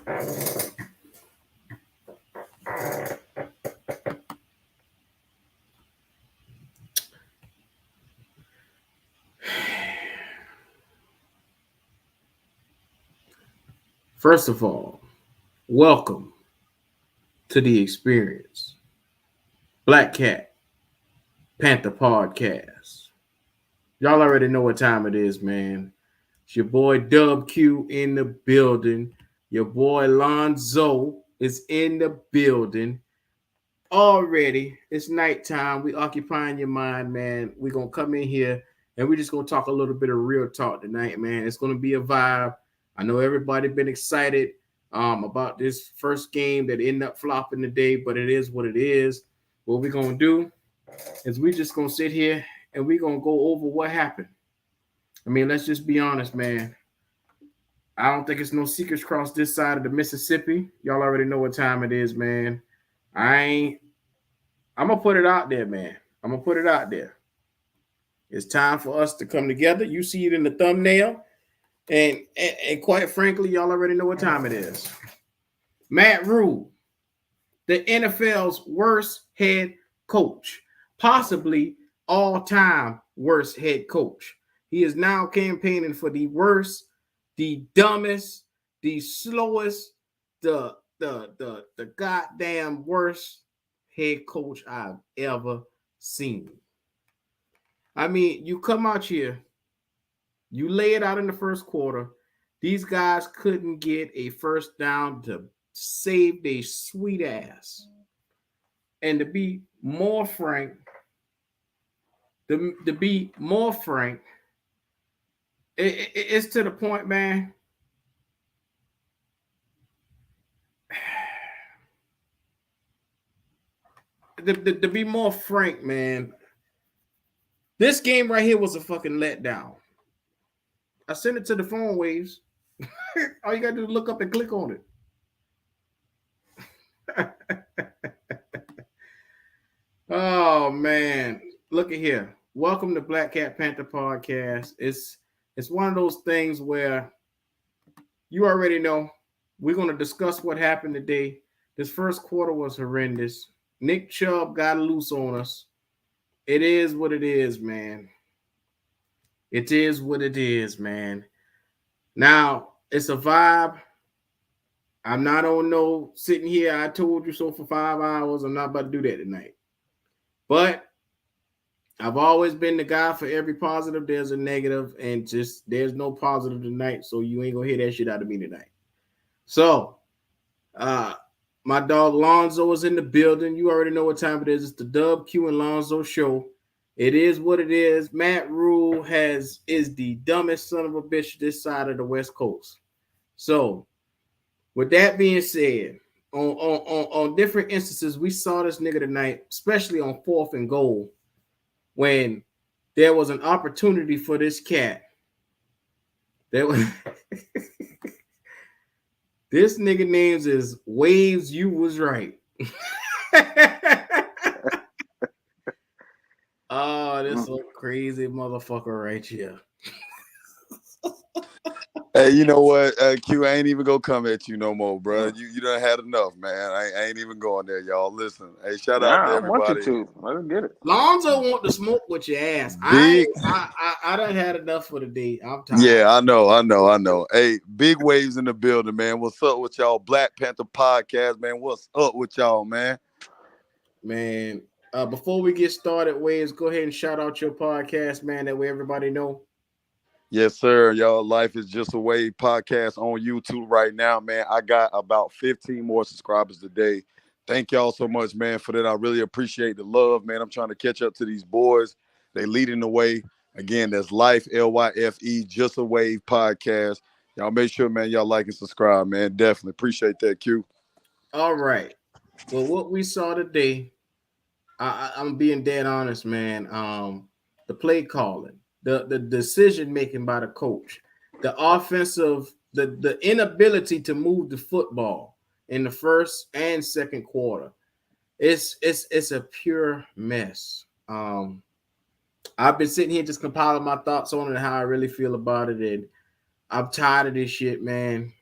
First of all, welcome to the experience. Black Cat Panther Podcast. Y'all already know what time it is, man. It's your boy Dub Q in the building. Your boy Lonzo is in the building. Already, it's nighttime. We occupying your mind, man. We're gonna come in here and we're just gonna talk a little bit of real talk tonight, man. It's gonna be a vibe. I know everybody been excited about this first game that ended up flopping today, but it is what it is. What we're gonna do is we just gonna sit here and we're gonna go over what happened. I mean, let's just be honest, man. I don't think it's no secrets across this side of the Mississippi. Y'all already know what time it is, man. I'm gonna put it out there, man. I'm gonna put it out there. It's time for us to come together. You see it in the thumbnail. And quite frankly, y'all already know what time it is. Matt Rule, the NFL's worst head coach, possibly all-time worst head coach. He is now campaigning for the worst, the dumbest, the slowest, the goddamn worst head coach I've ever seen. I mean, you come out here, you lay it out in the first quarter. These guys couldn't get a first down to save their sweet ass. And to be more frank, it's to the point, man. To be more frank, man, this game right here was a fucking letdown. I sent it to the phone waves. All you gotta do is look up and click on it. Oh man, look at here. Welcome to Black Cat Panther Podcast. It's one of those things where you already know we're gonna discuss what happened today. This first quarter was horrendous. Nick Chubb got loose on us. It is what it is, man. It is what it is, man. Now, it's a vibe. I'm not on no sitting here, I told you so for 5 hours. I'm not about to do that tonight. But I've always been the guy for every positive, there's a negative, and just there's no positive tonight, so you ain't gonna hear that shit out of me tonight. So, my dog Lonzo is in the building. You already know what time it is. It's the Dub Q and Lonzo show. It is what it is. Matt Rule is the dumbest son of a bitch this side of the West Coast. So, with that being said, on different instances, we saw this nigga tonight, especially on 4th and goal, when there was an opportunity for this cat. There was this nigga names is Waves. You was right. Oh, this a crazy motherfucker right here. Hey, you know what? Q, I ain't even gonna come at you no more, bro. You done had enough, man. I ain't even going there, y'all. Listen, hey, shout out to everybody. I want you to. Let's get it. Lonzo want to smoke with your ass. Big, I done had enough for the day. I'm tired. Yeah, I know. Hey, big waves in the building, man. What's up with y'all? Black Panther Podcast, man. What's up with y'all, man? Man, before we get started, Waves, go ahead and shout out your podcast, man. That way everybody know. Yes, sir. Y'all, Life is Just a Wave podcast on YouTube right now, man. I got about 15 more subscribers today. Thank y'all so much, man, for that. I really appreciate the love, man. I'm trying to catch up to these boys. They leading the way. Again, that's Life, L-Y-F-E, Just a Wave podcast. Y'all make sure, man, y'all like and subscribe, man. Definitely appreciate that, Q. All right. Well, what we saw today, I'm being dead honest, man. The play calling, the decision making by the coach, the offensive, the inability to move the football in the first and second quarter. It's a pure mess. I've been sitting here just compiling my thoughts on it and how I really feel about it, and I'm tired of this shit, man.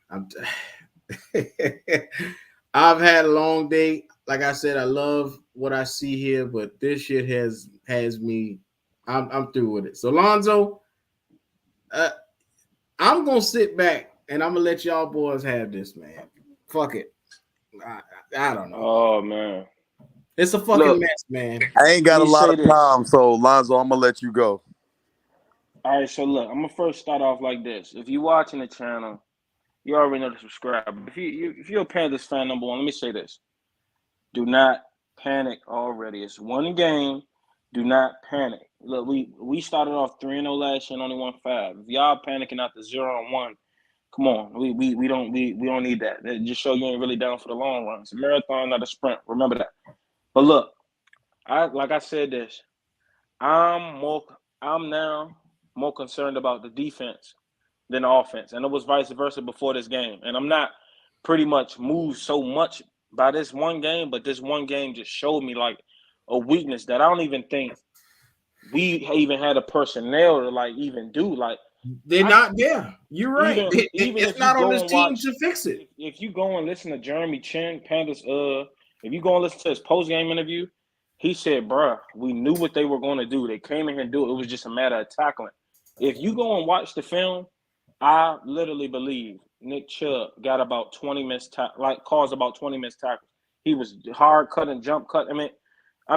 I've had a long day. Like I said, I love what I see here, but this shit has me. I'm through with it. So Lonzo, I'm gonna sit back and I'm gonna let y'all boys have this, man. Fuck it. I don't know. Oh man, It's a fucking mess, man. I ain't got a Let me lot say of this. time, so Lonzo, I'm gonna let you go. All right, so look, I'm gonna first start off like this. If you're watching the channel, you already know to subscribe. If you're a Panthers fan, number one, let me say this: do not panic already. It's one game. Do not panic. Look, we started off 3-0 last year and only won 5. If y'all panicking after 0-1, come on, we don't need that. That just show you ain't really down for the long run. It's a marathon, not a sprint. Remember that. But look, I said this. I'm now more concerned about the defense than the offense, and it was vice versa before this game. And I'm not pretty much moved so much by this one game, but this one game just showed me like a weakness that I don't even think we even had a personnel to like even do. Like They're not there. You're right. Even It's if not you on go this and team watch, to fix it. if you go and listen to Jeremy Chin, Panthers, if you go and listen to his post game interview, he said, "Bruh, we knew what they were going to do. They came in here and do it. It was just a matter of tackling." If you go and watch the film, I literally believe Nick Chubb got about 20 missed caused about 20 missed tackles. He was hard cut and jump cut. I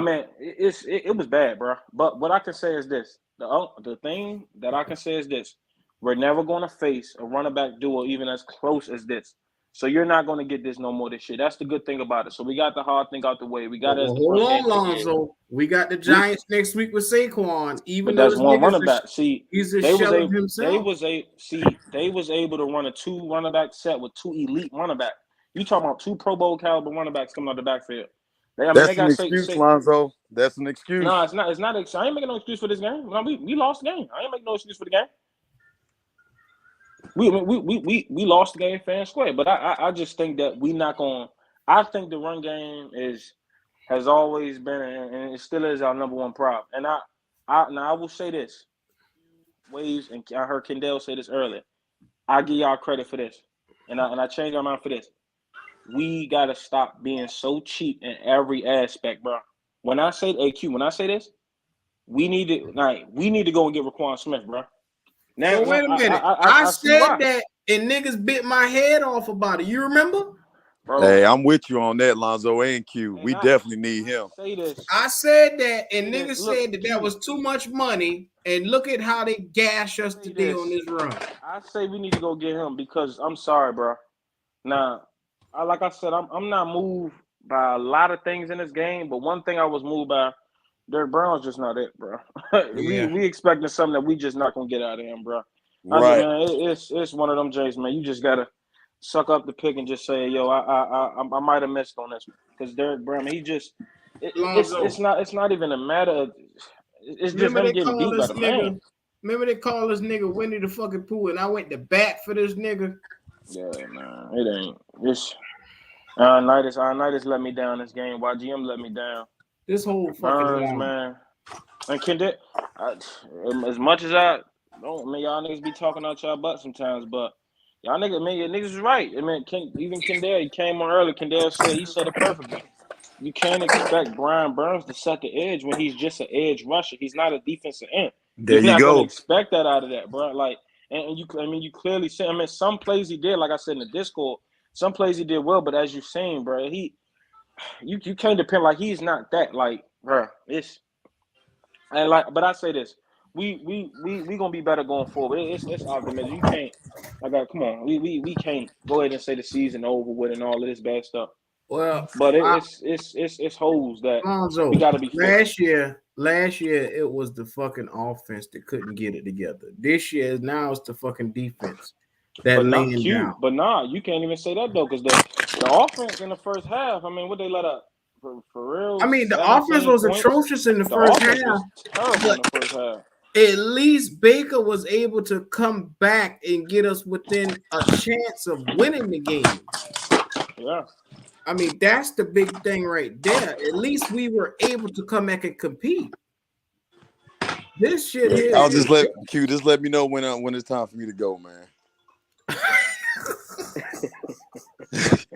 mean, it was bad, bro. But what I can say is this: the thing that I can say is this: we're never going to face a running back duo even as close as this. So you're not going to get this no more this year. That's the good thing about it. So we got the hard thing out the way. We got it as the Hold first game on, of the year. Lonzo. We got the Giants next week with Saquon. Even But though that's this one running nigga's back. See, he's a they was shell of able, himself. they was able to run a 2 running back set with 2 elite running backs. You talking about 2 Pro Bowl caliber running backs coming out the backfield? That's an excuse, Lonzo. That's an excuse. No, it's not. It's not. I ain't making no excuse for this game. No, we lost the game. I ain't making no excuse for the game. We lost the game fair and square. But I just think that we not going. I think the run game has always been and it still is our number one problem. And I will say this. Waves and I heard Kendall say this earlier. I give y'all credit for this, and I changed my mind for this. We gotta stop being so cheap in every aspect, bro. When I say AQ, when I say this, we need to go and get Raquan Smith, bro. Now, wait a minute. I said that and niggas bit my head off about it. You remember? Bro, hey, I'm with you on that, Lonzo and Q. We definitely need him. Say this. I said that, and niggas said that was too much money. And look at how they gash us today on this run. I say we need to go get him because I'm sorry, bro. Now, like I said, I'm not moved by a lot of things in this game, but one thing I was moved by, Derrick Brown's just not it, bro. Yeah. we expecting something that we just not gonna get out of him, bro. Right. Man, it's one of them Jays, man. You just gotta suck up the pick and just say, yo, I might have missed on this because Derrick Brown, he just it's not even a matter of it's just him getting beat by the man. Remember they call this nigga Winnie the fucking Pooh, and I went to bat for this nigga. Yeah, man, it ain't. This Nitis let me down this game. YGM let me down. This whole fucking man. And Kendall, as much as y'all niggas be talking out y'all butt sometimes, but y'all niggas is right. I mean, even Kendall, he came on early. Kendall said it perfectly. You can't expect Brian Burns to set the edge when he's just an edge rusher. He's not a defensive end. You're not gonna expect that out of that, bro. Like, and you clearly see. I mean, some plays he did, like I said in the Discord, some plays he did well, but as you've seen, bro, you can't depend like he's not that. Like, bro, but I say this, we gonna be better going forward. It's optimism. You can't come on. We can't go ahead and say the season over with and all of this bad stuff. Well, but it's holes that Lonzo, we got to be fixed. Last year it was the fucking offense that couldn't get it together. This year now it's the fucking defense that laying down. But you can't even say that though, because the offense in the first half. I mean, what they let up for real? I mean, the offense was atrocious in the first half. Terrible in the first half. At least Baker was able to come back and get us within a chance of winning the game. Yeah. I mean, that's the big thing right there. At least we were able to come back and compete. This shit here. I'll just let me know when it's time for me to go, man. That's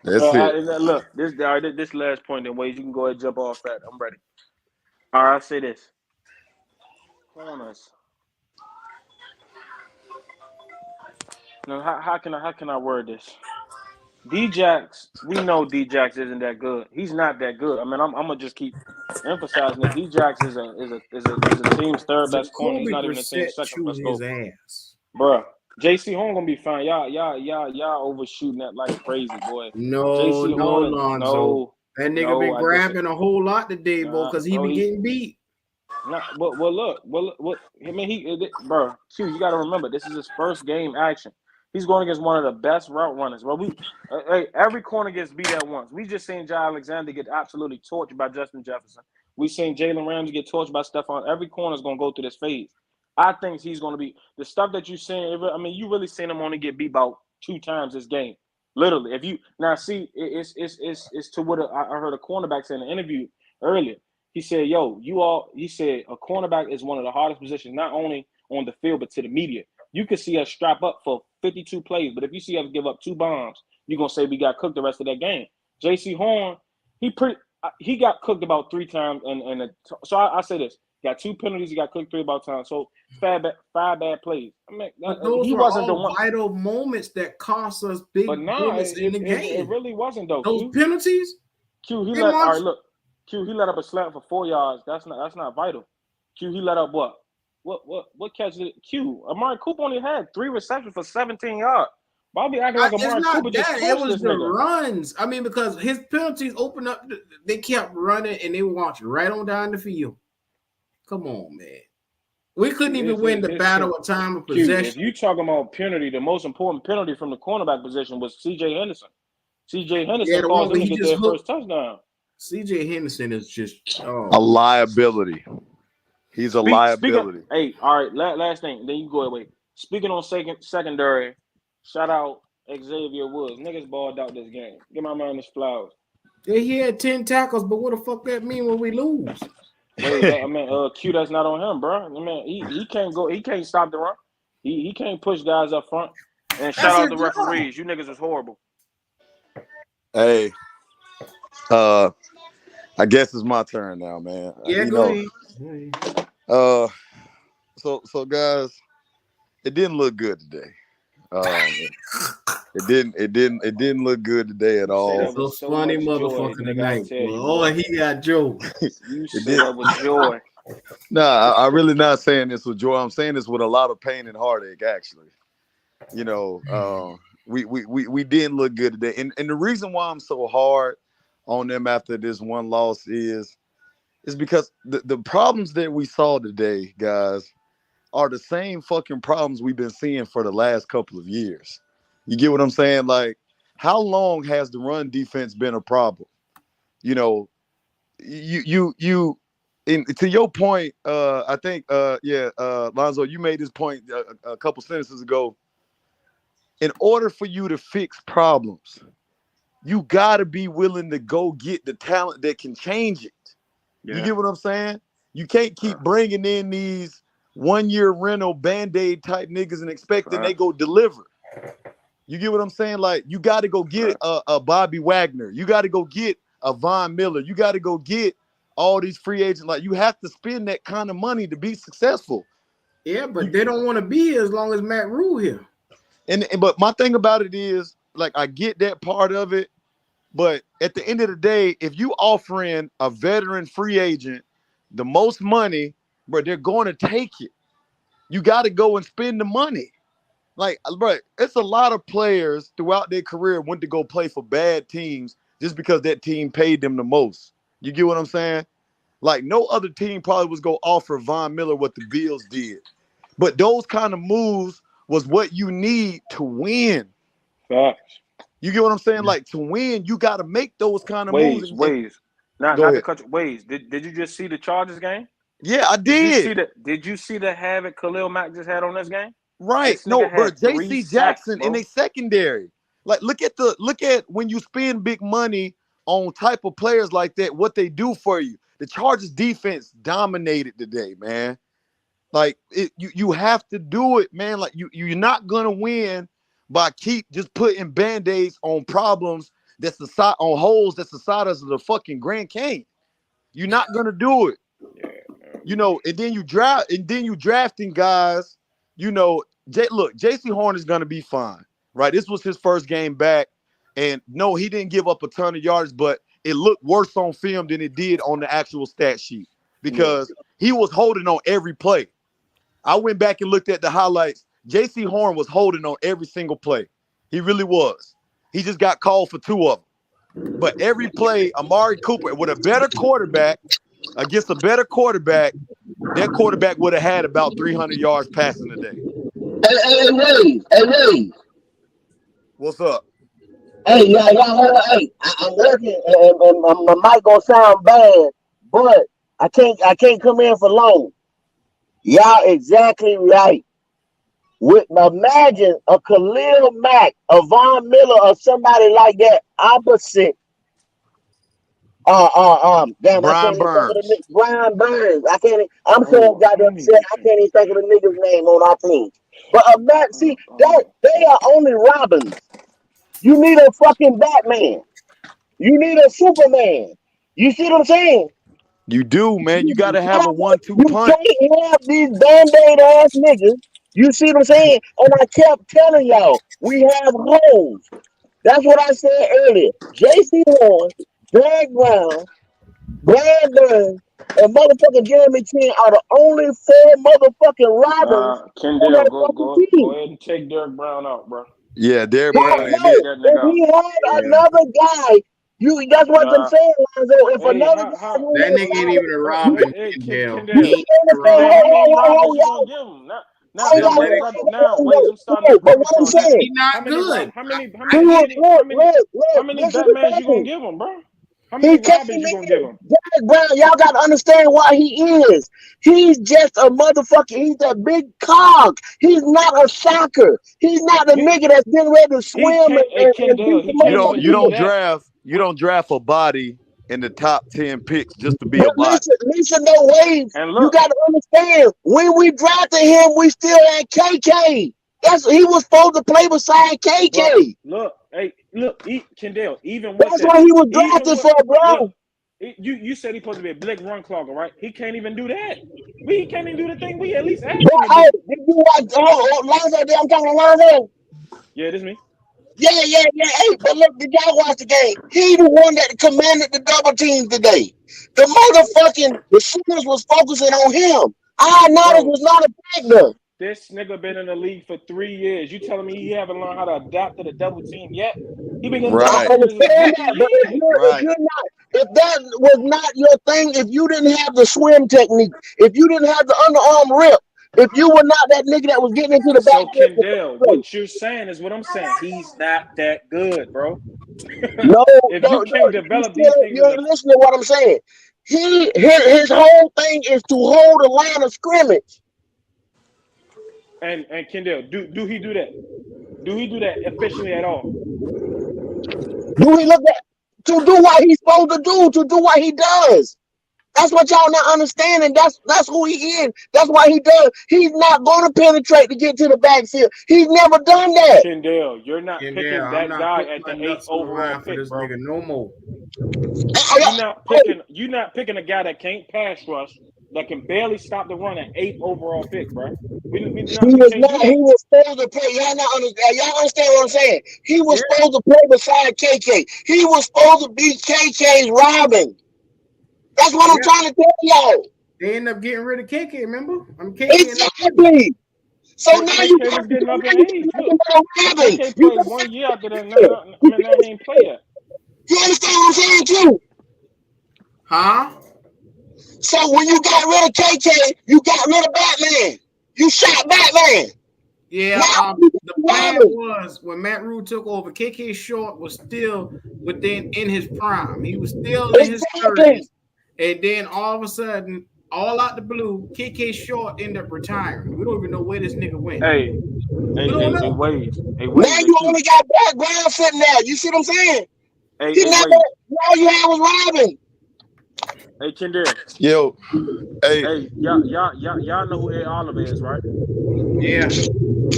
it. Look, this last point in ways you can go ahead and jump off that. I'm ready. All right, I'll say this. Corners. Now, how can I word this? D-Jax, we know D-Jax isn't that good. He's not that good. I mean, I'm gonna just keep emphasizing that D-Jax is a team's third best corner. He's not even a team's second best his corner. ass. Bruh, JC Horn gonna be fine. Y'all overshooting that like crazy, boy. No, Lonzo. That nigga been grabbing a whole lot today, boy, because he be getting beat. Look. I mean, bro, Q, you got to remember, this is his first game action. He's going against one of the best route runners. Well, every corner gets beat at once. We just seen Jai Alexander get absolutely torched by Justin Jefferson. We seen Jalen Ramsey get torched by Stephon. Every corner is going to go through this phase. I think he's going to be the stuff that you seen. I mean, you really seen him only get beat about 2 times this game, literally. If you now see, it's to what I heard a cornerback say in an interview earlier. He said, he said a cornerback is one of the hardest positions, not only on the field, but to the media. You can see us strap up for 52 plays, but if you see us give up 2 bombs, you're going to say we got cooked the rest of that game. JC Horn, he got cooked about 3 times. So I say this. Got 2 penalties. He got cooked 3 about times. So 5 bad plays. I mean, those he wasn't all the one. Vital moments that cost us big moments in the game. It really wasn't, though. Those penalties? Q, he let up a slant for 4 yards. That's not vital. Q, he let up what? What catch did Q? Amari Cooper only had 3 receptions for 17 yards. Bobby acting like Amari Cooper just it was the runs. I mean, because his penalties opened up, they kept running and they launched right on down the field. Come on, man. We couldn't even win the battle of time of possession. If you talking about penalty, the most important penalty from the cornerback position was C.J. Henderson. C.J. Henderson caused him to get their first touchdown. C.J. Henderson is just a liability. He's a liability. Hey, all right, last thing. Then you go away. Speaking on secondary, shout out Xavier Woods. Niggas balled out this game. Give my man his flowers. Yeah, he had 10 tackles, but what the fuck that mean when we lose? Wait, I mean, Q, that's not on him, bro. I mean, he can't go. He can't stop the run. He can't push guys up front. And shout out the referees. You niggas was horrible. Hey, I guess it's my turn now, man. Yeah, go ahead. So guys, it didn't look good today. It didn't look good today at all. So funny motherfucker tonight. Oh, he got joy. You said that with joy. Nah, I'm really not saying this with joy. I'm saying this with a lot of pain and heartache, actually. You know, we didn't look good today. And the reason why I'm so hard on them after this one loss is because the problems that we saw today, guys, are the same fucking problems we've been seeing for the last couple of years. You get what I'm saying? Like, how long has the run defense been a problem? You know, to your point, I think, Lonzo, you made this point a couple sentences ago. In order for you to fix problems, you got to be willing to go get the talent that can change it. Yeah. You get what I'm saying? You can't keep bringing in these one-year rental Band-Aid type niggas and expecting they go deliver. You get what I'm saying? Like, you got to go get a Bobby Wagner. You got to go get a Von Miller. You got to go get all these free agents. Like, you have to spend that kind of money to be successful. Yeah, but they don't want to be here as long as Matt Rule here. But my thing about it is, like, I get that part of it, but at the end of the day, if you offering a veteran free agent the most money, bro, they're going to take it. You got to go and spend the money. Like, bro, it's a lot of players throughout their career went to go play for bad teams just because that team paid them the most. You get what I'm saying? Like, no other team probably was going to offer Von Miller what the Bills did. But those kind of moves was what you need to win. Facts. You get what I'm saying? Like, to win, you got to make those kind of moves. Not to cut you. Ways. Did you just see the Chargers game? Yeah, I did. Did you see the havoc Khalil Mack just had on this game? Right. No, bro. J.C. Jackson in a secondary. Like, look at when you spend big money on type of players like that, what they do for you. The Chargers defense dominated today, man. Like, you have to do it, man. Like, you're not gonna win by keep just putting band-aids on problems that's the side on holes that's the size of the fucking Grand Canyon. You're not gonna do it. You know, and then you drafting guys, you know, JC Horn is gonna be fine, right? This was his first game back, and no, he didn't give up a ton of yards, but it looked worse on film than it did on the actual stat sheet because he was holding on every play. I went back and looked at the highlights. JC Horn was holding on every single play. He really was. He just got called for 2 of them. But every play, Amari Cooper, with a better quarterback, against a better quarterback, that quarterback would have had about 300 yards passing today. Hey, What's up? hey, hey, I'm working, and my mic gonna sound bad, but I can't come in for long. Y'all exactly right. Imagine a Khalil Mack, a Von Miller, or somebody like that opposite. Damn, Brian Burns. Brian Burns. I'm so goddamn upset. I can't even think of the nigga's name on our team. But see, they are only Robins. You need a fucking Batman. You need a Superman. You see what I'm saying? You do, man. You got to have a 1-2 punch. You can't have these band-aid ass niggas. You see what I'm saying? And I kept telling y'all, we have holes. That's what I said earlier. J.C. Horn, Derrick Brown, Brad Burns, and motherfucking Jeremy Chin are the only 4 motherfucking Robins. Kendall, go ahead and take Derrick Brown out, bro. Yeah, Derrick Brown. If we had another guy, that's what I'm saying, Lonzo. If another guy, that nigga ain't even a Robin. But what I'm saying, he's not good. How many Batmans you gonna give him, bro? How many Robins you gonna give him? Derrick Brown, y'all gotta understand why he is. He's just a motherfucker. He's a big cog. He's not a shocker. He's not the nigga that's getting ready to swim. You don't draft a body in the top 10 picks just to be a body. Listen, no waves. You gotta understand. When we drafted him, we still had KK. He was supposed to play beside KK. Kendall. Even that's what he was drafted for, bro. You said he's supposed to be a blick run clogger, right? He can't even do that. He can't even do the thing we at least asked him to do. Did you watch Lonzo? I'm talking to Lonzo. Yeah, this me. Yeah. Hey, but look, did y'all watch the game? He the one that commanded the double team today. The motherfucking receivers was focusing on him. Ioannidis was not a factor. This nigga been in the league for 3 years. You telling me he haven't learned how to adapt to the double team yet? He been getting if that was not your thing, if you didn't have the swim technique, if you didn't have the underarm rip, if you were not that nigga that was getting into the back. So Kendall, what you're saying is what I'm saying. He's not that good, bro. No, if you can't develop these things, you ain't listening to what I'm saying. His whole thing is to hold a line of scrimmage. And Kendall, do he do that? Do he do that efficiently at all? Do he look at to do what he's supposed to do what he does? That's what y'all not understanding. That's who he is. That's why he does. He's not going to penetrate to get to the backfield. He's never done that. Kendall, you're not picking that guy at the 8th overall pick, bro. Nigga no more. You're not picking a guy that can't pass rush, that can barely stop the run at 8th overall pick, bro. He was supposed to play. Y'all understand what I'm saying? He was supposed to play beside KK. He was supposed to be KK's Robin. That's what I'm trying to tell y'all. They end up getting rid of KK, remember? Exactly. So now you was getting up in age. KK played 1 year after that. Now he ain't play yet. You understand what I'm saying too? Huh? So when you got rid of KK, you got rid of Batman. You shot Batman. Yeah, the plan was when Matt Rule took over, KK Short was still in his prime. He was still in his 30s. And then all of a sudden, all out the blue, KK Short ended up retiring. We don't even know where this nigga went. Hey, Wade. Now you only got background sitting there. You see what I'm saying? All you had was Robin. Hey, Kendall. Yo. Hey, y'all know who Ed Oliver is, right? Yeah.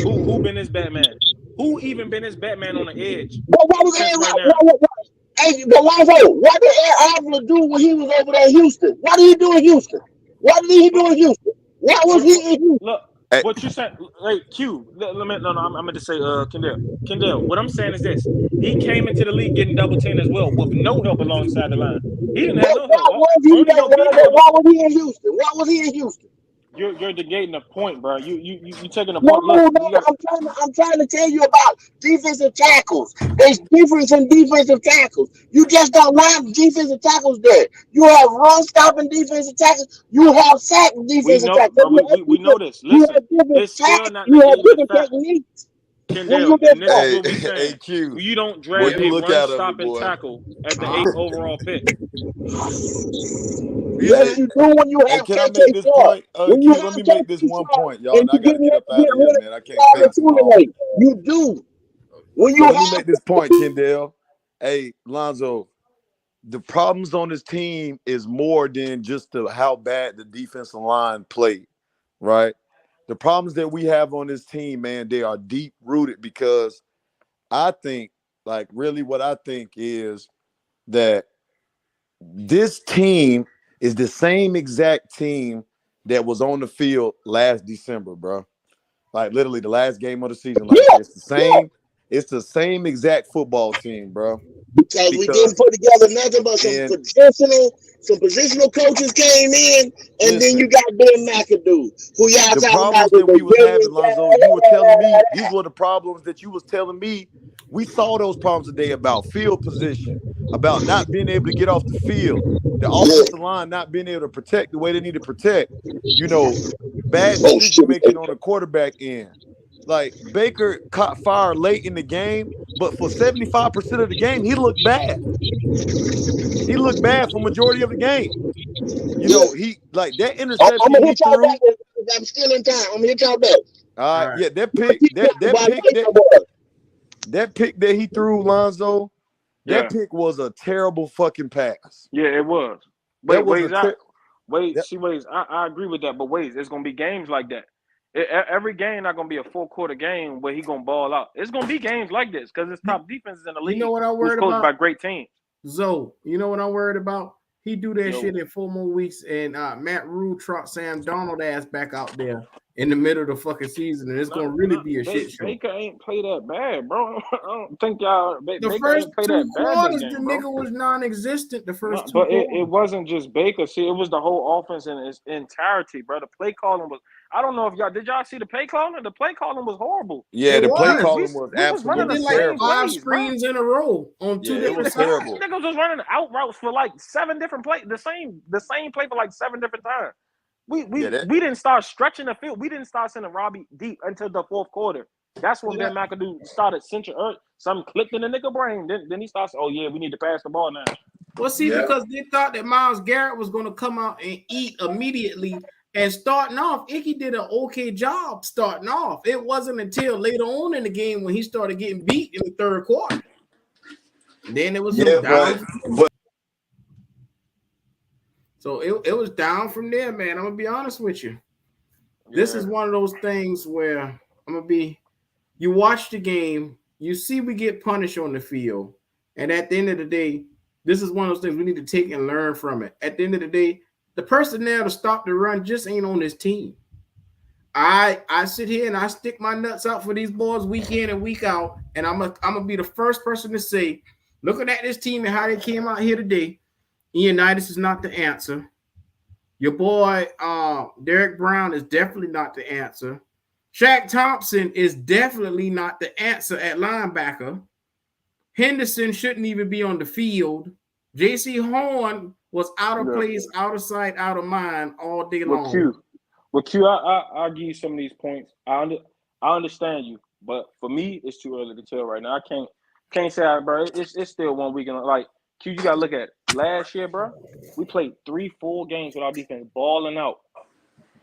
Who been his Batman? Who even been his Batman on the edge? But what was Since Aaron? right now. Hey, but Lonzo, what did Aaron Rodgers do when he was over there in Houston? What did he do in Houston? What did he do in Houston? What was he in Houston? Look, Hey, what you said, like Q. Let me, no, I'm gonna just say, Kendall. What I'm saying is this: he came into the league getting double teamed as well, with no help alongside the line. He didn't have But no what help. was he Only there, help he Lonzo? had was. What was he in Houston? What was he in Houston? You're negating the point, bro. You taking the No, point. Look, you got. I'm trying to tell you about defensive tackles. There's difference in defensive tackles. You just don't have defensive tackles there. You have run stopping defensive tackles. You have sack We defensive know, tackles. bro. We know this. You Listen, have different it's still tactics. not You have negating the different fact, techniques. When Kendall, you and get this is hey, what we saying. hey, Q. You don't Boy, draft you a look run out of it, stopping boy. tackle at the 8th overall pick. yes, you do when you Hey, have can I KK make this Sharp. point? When you Q, have let me make KK this one Sharp point, y'all, and and I you got to get up get out of here, rid of man. I can't Robert take too long. Tunde, you do. When you But let me have make this point, Kendall. Hey, Lonzo, the problems on this team is more than just how bad the defensive line played, right? The problems that we have on this team, man, they are deep rooted because I think, like, really what I think is that this team is the same exact team that was on the field last December, bro. Like literally the last game of the season last yeah, year. It's the same exact football team, bro. because we didn't Because put together nothing but and some positional coaches came in, and then listen, you got Ben McAdoo, who y'all the talking about problems was that we the was having, brilliant Lonzo, you were telling me these were the problems that you was telling me. We saw those problems today about field position, about not being able to get off the field, the offensive line not being able to protect the way they need to protect, you know, bad Oh shit. decision making on the quarterback end. Like Baker caught fire late in the game, but for 75% of the game, he looked bad. He looked bad for majority of the game. You Yeah. know, he like that I'm interception gonna he hit y'all back threw. if I'm still in time. I'm gonna hit y'all back. All right. Yeah, that I'm gonna pick, keep that talking that while pick, y'all that talk about it. that pick that he threw, Lonzo, that Yeah, pick was a terrible fucking pass. yeah, it was. That Wait, was a that, Ways. I agree with that, but Ways, it's gonna be games like that. Every game not gonna be a full quarter game where he gonna ball out. It's gonna be games like this because it's You, top defenses in the you know league what I'm who's worried coached about? by great teams. Zoe, you know what I'm worried about? He do that Yo, shit in 4 more weeks, and Matt Rule trot Sam Donald ass back out there in the middle of the fucking season, and it's gonna really be a shit show. Baker ain't play that bad, bro. I don't think y'all The Baker first ain't play two that bad this quarters, the game, bro. nigga was non-existent. The No, first two but it quarters. wasn't just Baker. See, it was the whole offense in its entirety, bro. The play calling was. I don't know if y'all see the play calling. The play calling was horrible. yeah, It the play was. calling was We was running They the absolutely did like same terrible. 5 plays, bro. screens in a row on Yeah, two it different was sides. terrible. Niggas was running out routes for like 7 different plays. The same play for like 7 different times. We Yeah, we that we didn't start stretching the field. We didn't start sending Robbie deep until the fourth quarter. That's when Yeah. Ben McAdoo started central earth. Something clicked in the nigga brain. Then he starts. Oh yeah, we need to pass the ball now. Well, see, yeah. because they thought that Myles Garrett was going to come out and eat immediately. And starting off, Icky did an okay job starting off. It wasn't until later on in the game when he started getting beat in the third quarter. And then it was Yeah, some down. but So it was down from there, man. I'm going to be honest with you. This Yeah. is one of those things where I'm going to be, you watch the game, you see we get punished on the field. And at the end of the day, this is one of those things we need to take and learn from it. At the end of the day, the personnel to stop the run just ain't on this team. I sit here and I stick my nuts out for these boys week in and week out, and I'm gonna be the first person to say, looking at this team and how they came out here today, Leonidas is not the answer. Your boy Derrick Brown is definitely not the answer. Shaq Thompson is definitely not the answer at linebacker. Henderson shouldn't even be on the field. J.C. Horn was out of Yeah. place, out of sight, out of mind all day Well, long. I'll give you some of these points. I understand you, but for me, it's too early to tell right now. I can't say, bro. It's still 1 week, and like Q, you gotta look at it. Last year, bro. We played 3 full games with our defense balling out,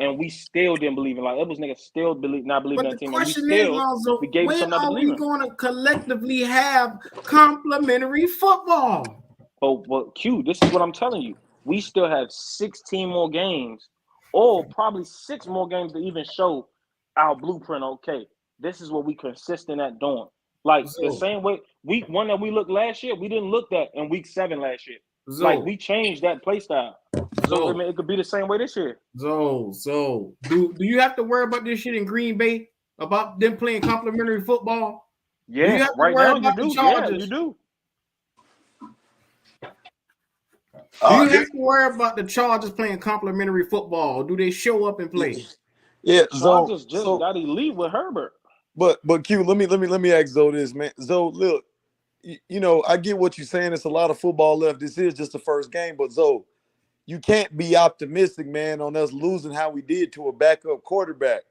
and we still didn't believe in. Like it was niggas still not believing But in the that team, and question is, Lonzo, we gave them when something not to are believe we in. going to collectively have complimentary football? But Q, this is what I'm telling you. We still have 16 more games, or probably 6 more games to even show our blueprint. Okay, this is what we consistent at doing. Like the So, same way week 1 that we looked last year, we didn't look that in week 7 last year. Like so, we changed that play style. So I mean, it could be the same way this year. so do you have to worry about this shit in Green Bay about them playing complimentary football? Yeah, do you have to right worry now about you do. the Chargers? Yeah, you do. Do you have to worry about the Chargers playing complimentary football? Do they show up and play? Yeah, Chargers just got elite with Herbert. But Q, let me ask Zoe this, man. Zoe, look, you know, I get what you're saying. It's a lot of football left. This is just the first game, but Zoe, you can't be optimistic, man, on us losing how we did to a backup quarterback.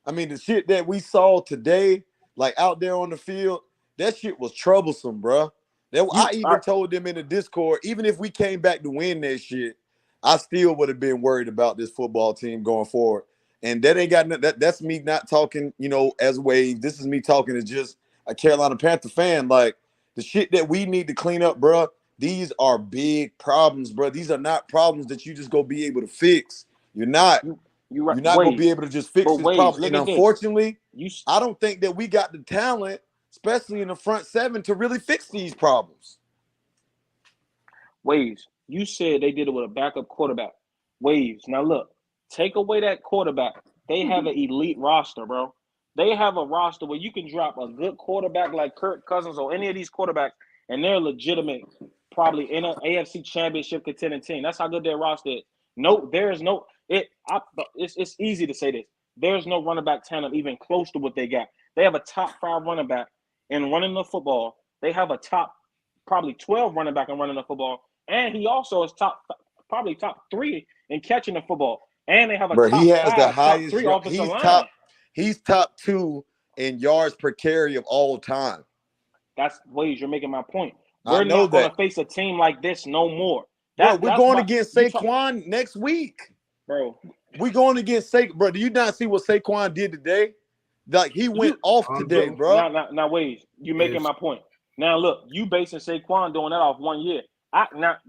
I mean, the shit that we saw today, like out there on the field, that shit was troublesome, bro. I even told them in the Discord, even if we came back to win that shit, I still would have been worried about this football team going forward. And that ain't got that's me not talking, you know, as Wade. This is me talking as just a Carolina Panther fan. Like the shit that we need to clean up, bro. These are big problems, bro. These are not problems that you just go be able to fix. You're not. You're not gonna be able to just fix this problem. And unfortunately, I don't think that we got the talent, especially in the front seven, to really fix these problems. Waves, you said they did it with a backup quarterback. Waves. Now look, take away that quarterback. They have an elite roster, bro. They have a roster where you can drop a good quarterback like Kirk Cousins or any of these quarterbacks, and they're legitimate, probably in an AFC Championship contending team. That's how good their roster is. No, there's no it's easy to say this. There's no running back talent even close to what they got. They have a top 5 running back in running the football. They have a top probably 12 running back in running the football, and he also is probably top 3 in catching the football. And they have a top 5, top 3 offensive line. He's top 2 in yards per carry of all time. That's Ways. You're making my point. We're not going to face a team like this no more. We're going against Saquon next week. Bro. We're going against Saquon. Bro, do you not see what Saquon did today? Like, he went off today, bro. Now, Ways, you're making my point. Now, look, you basing Saquon doing that off 1 year.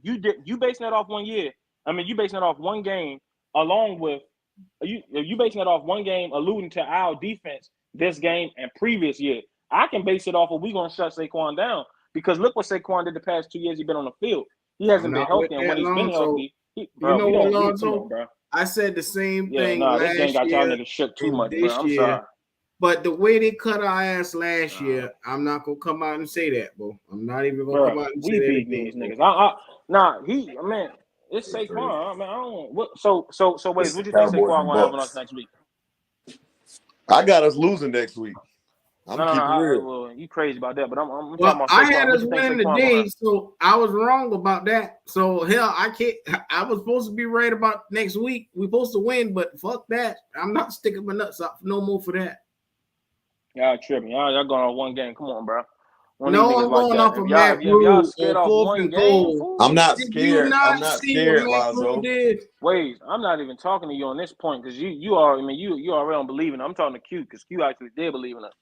You basing that off 1 year. I mean, you basing that off one game along with you basing that off one game alluding to our defense this game and previous year. I can base it off of we going to shut Saquon down because look what Saquon did the past 2 years he's been on the field. He hasn't been healthy, and when he's been healthy, Alonzo, I said the same thing last year. This game got y'all niggas shook too much, bro. I'm sorry. But the way they cut our ass last year, I'm not gonna come out and say that, bro. I'm not even gonna come out and say that. We beat these niggas. It's Saquon. I mean, I don't. So wait, what you think Saquon gonna have on us next week? I got us losing next week. I'm keeping real. Well, you crazy about that, but I'm talking about I had us winning today, so I was wrong about that. So hell, I can't. I was supposed to be right about next week. We're supposed to win, but fuck that. I'm not sticking my nuts out no more for that. Y'all tripping. Y'all going on one game. Come on, bro. I'm going off of Matt Rule on 4th and goal. I'm not scared. I'm not scared, Lonzo. Wait, I'm not even talking to you on this point because you already don't believe in it. I'm talking to Q because Q actually did believe in it.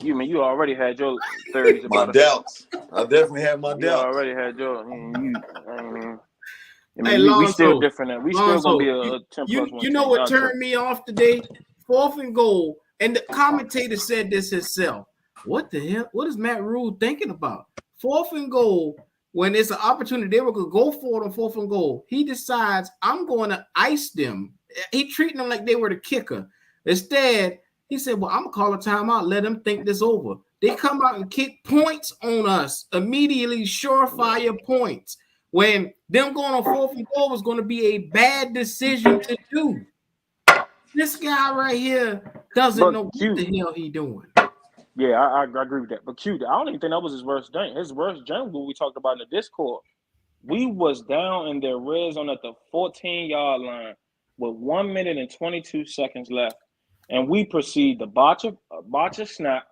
You already had your 30s about my doubts. I definitely had my doubts. You already had your. We still different. We still gonna be a 10 plus 1. You know what turned me off today? 4th and goal, and the commentator said this himself. What the hell? What is Matt Rule thinking about? 4th and goal, when it's an opportunity, they were going to go for it on 4th and goal. He decides, I'm going to ice them. He treating them like they were the kicker. Instead, he said, well, I'm going to call a timeout. Let them think this over. They come out and kick points on us, immediately surefire points. When them going on 4th and goal was going to be a bad decision to do. This guy right here doesn't know what the hell he doing. Yeah, I agree with that. But Q, I don't even think that was his worst game. His worst game, what we talked about in the Discord, we was down in their red zone at the 14-yard line with 1 minute and 22 seconds left. And we proceed to botch a snap,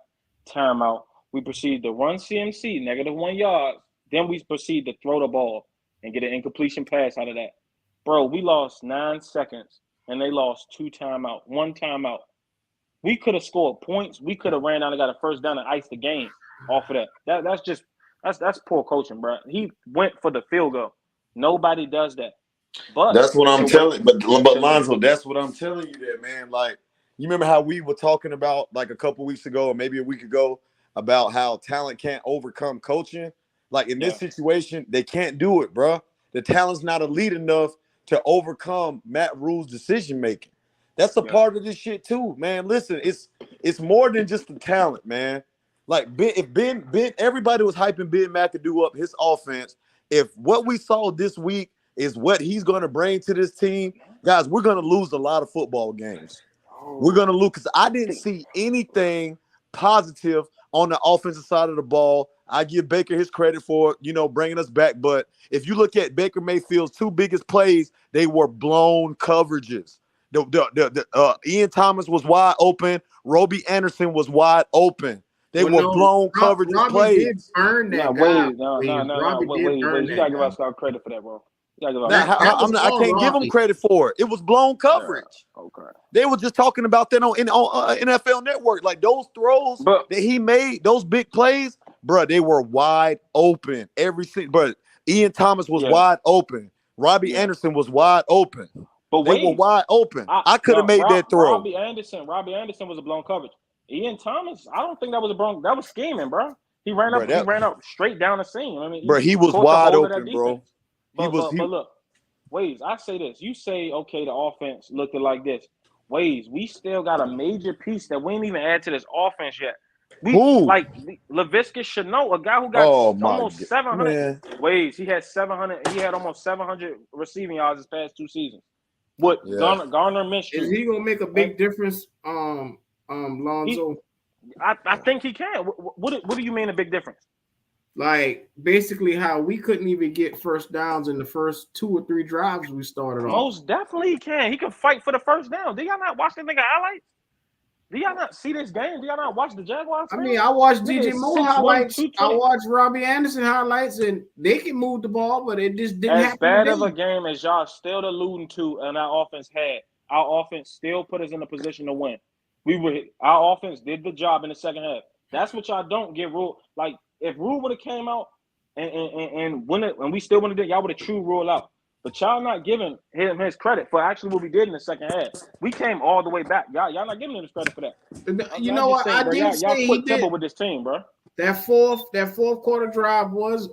timeout. We proceed to run CMC, -1 yard. Then we proceed to throw the ball and get an incompletion pass out of that. Bro, we lost 9 seconds, and they lost 2 timeout, 1 timeout. We could have scored points. We could have ran down and got a first down and iced the game off of that. That's poor coaching, bro. He went for the field goal. Nobody does that. But that's what I'm telling. But Lonzo, that's what I'm telling you, that man. Like You remember how we were talking about like a couple weeks ago, or maybe a week ago, about how talent can't overcome coaching? Like in this situation, they can't do it, bro. The talent's not elite enough to overcome Matt Rule's decision making. That's a part of this shit too, man. Listen, it's more than just the talent, man. Like if Ben, everybody was hyping Ben McAdoo up his offense. If what we saw this week is what he's going to bring to this team, guys, we're going to lose a lot of football games. We're going to lose because I didn't see anything positive on the offensive side of the ball. I give Baker his credit for, bringing us back. But if you look at Baker Mayfield's two biggest plays, they were blown coverages. Ian Thomas was wide open. Robbie Anderson was wide open. They were blown coverage plays. Did burn that guy. Wait. You gotta give us our credit for that, bro. I can't give him credit for it. It was blown coverage. Okay. They were just talking about that on NFL Network. Like those throws that he made, those big plays, bro, they were wide open. But Ian Thomas was wide open. Robbie Anderson was wide open. But they were wide open. I could have made that throw. Robbie Anderson was a blown coverage. Ian Thomas, I don't think that was a blown. That was scheming, bro. He ran up straight down the seam. I mean, bro, he was wide open, bro. But look, Waves, I say this. You say, okay, the offense looked like this. Waves, we still got a major piece that we ain't even add to this offense yet. Laviska Shenault, a guy who got almost 700. Man. Waves, he had 700. He had almost 700 receiving yards his past 2 seasons. Garner Minshew. Is he gonna make a big difference, Lonzo? I think he can. What do you mean a big difference? Like basically how we couldn't even get first downs in the first 2 or 3 drives we started on. Most definitely he can. He can fight for the first down. Do y'all not watch the nigga highlights? Do y'all not see this game? Do y'all not watch the Jaguars? I mean, I watched DJ Moore highlights. I watched Robbie Anderson highlights, and they can move the ball, but it just didn't happen. As bad of a game as y'all still alluding to, and our offense had, our offense still put us in a position to win. Our offense did the job in the second half. That's what y'all don't get Rule. Like if Rule would have came out and we still would have did, y'all would have true Rule out. But y'all not giving him his credit for actually what we did in the second half. We came all the way back. Y'all not giving him his credit for that. You know what? I did say he did tempo with this team, bro. That fourth quarter drive was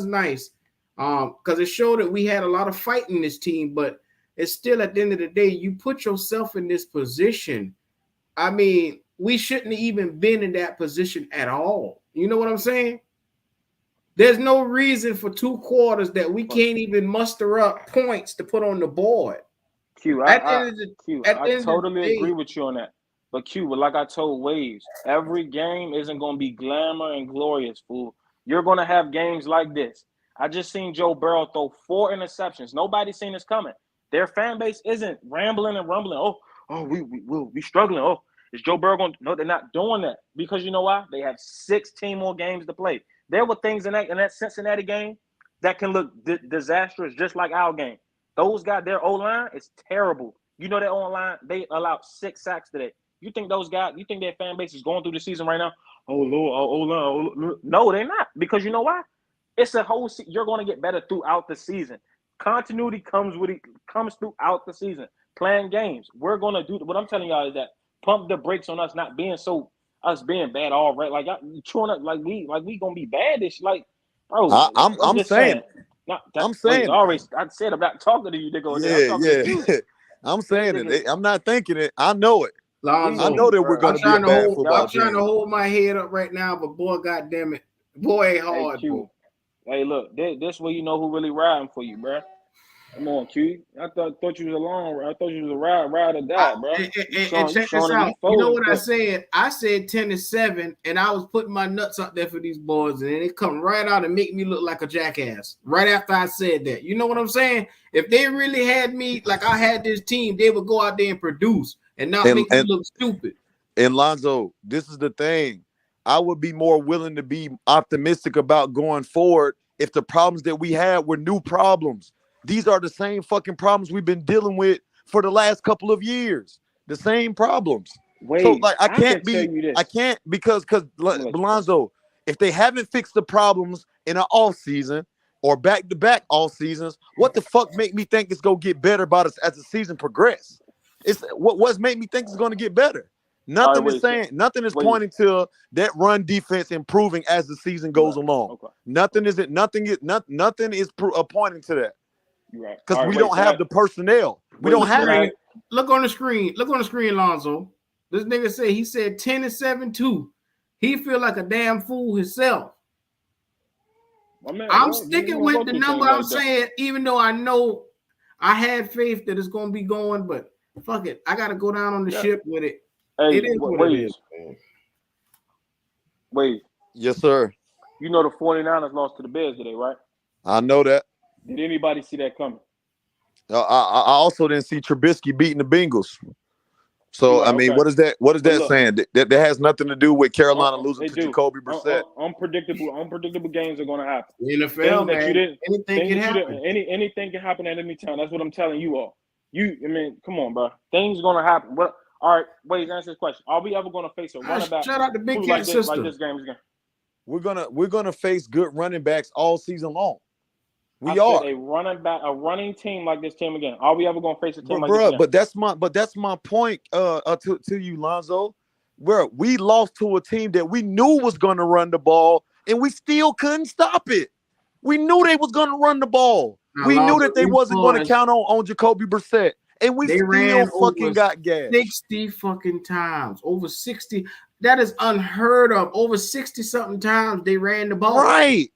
nice, because it showed that we had a lot of fight in this team. But it's still at the end of the day, you put yourself in this position. I mean, we shouldn't have even been in that position at all. You know what I'm saying? There's no reason for 2 quarters that we can't even muster up points to put on the board. I totally agree with you on that. But like I told Waves, every game isn't going to be glamour and glorious, fool. You're going to have games like this. I just seen Joe Burrow throw 4 interceptions. Nobody's seen this coming. Their fan base isn't rambling and rumbling. We struggling. Oh, is Joe Burrow going? No, they're not doing that because you know why? They have 16 more games to play. There were things in that Cincinnati game that can look disastrous, just like our game. Those guys, their O-line is terrible. You know, their O-line, they allowed 6 sacks today. You think those guys, you think their fan base is going through the season right now? Oh, Lord, O-line. No, they're not. Because you know why? It's a whole season. You're going to get better throughout the season. Continuity comes throughout the season. Playing games. We're going to do, what I'm telling y'all is that pump the brakes on us not being us being bad all right. Like chewing up like we gonna be bad this like bro. I'm saying. I'm saying. I said I'm not talking to you, nigga. I'm saying it. I'm not thinking it. I know it. Lonzo, I know that we're gonna be a bad football I'm trying to hold my head up right now, but boy, goddamn it, boy, ain't hard. Hey, look, this way you know who really riding for you, bro. Come on, Q. I thought you was a long. I thought you was a ride or die, bro. And check this out. You know what I said? I said 10-7, and I was putting my nuts out there for these boys, and they come right out and make me look like a jackass. Right after I said that, you know what I'm saying? If they really had me like I had this team, they would go out there and produce and not make me look stupid. And Lonzo, this is the thing. I would be more willing to be optimistic about going forward if the problems that we had were new problems. These are the same fucking problems we've been dealing with for the last couple of years. The same problems. So like I can't because Lonzo, if they haven't fixed the problems in an off season or back-to-back all seasons, what the fuck make me think it's gonna get better about us as the season progresses? It's what's made me think it's going to get better. Nothing is pointing to that run defense improving as the season goes along. Okay. Nothing is pointing to that. Right. Because we don't have the personnel. We don't have it. Look on the screen. Look on the screen, Lonzo. This nigga he said 10-7-2. He feel like a damn fool himself. I'm sticking with the number I'm saying, even though I know I had faith that it's going to be going, but fuck it. I got to go down on the ship with it. Hey, it is what it is. Wait. Yes, sir. You know the 49ers lost to the Bears today, right? I know that. Did anybody see that coming? I also didn't see Trubisky beating the Bengals. So, I mean, what is that saying? That has nothing to do with Carolina losing to Jacoby Brissett. Unpredictable games are going to happen. The NFL, man, anything can happen. Anything can happen at any time. That's what I'm telling you all. Come on, bro. Things are going to happen. Well, all right, wait, answer this question. Are we ever going to face a running back? Shout out to Big Cat Sister. Like this game is going? We're gonna face good running backs all season long. I said a running team like this team again. Are we ever gonna face a team like this again? But that's my point to you, Lonzo. We lost to a team that we knew was gonna run the ball, and we still couldn't stop it. We knew they was gonna run the ball. We knew that they wasn't gonna count on Jacoby Brissett, and we still fucking got gas. 60 fucking times. Over 60. That is unheard of. Over 60-something times they ran the ball. Right.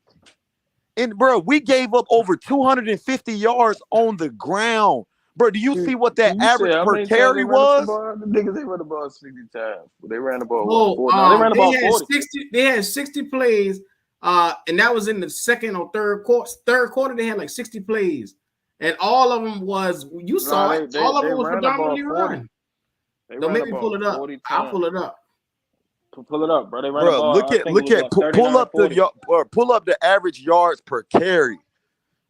And, bro, we gave up over 250 yards on the ground. Bro, do you see what that average per carry was? The niggas, they ran the ball 60 times. They ran the ball. They ran the ball 40. They had 60 plays, and that was in the second or third quarter. Third quarter, they had like 60 plays. And all of them was, you saw it, all of them was predominantly run. Don't make me pull it up. I'll pull it up. Pull it up, bro. They ran the ball. Pull up the average yards per carry.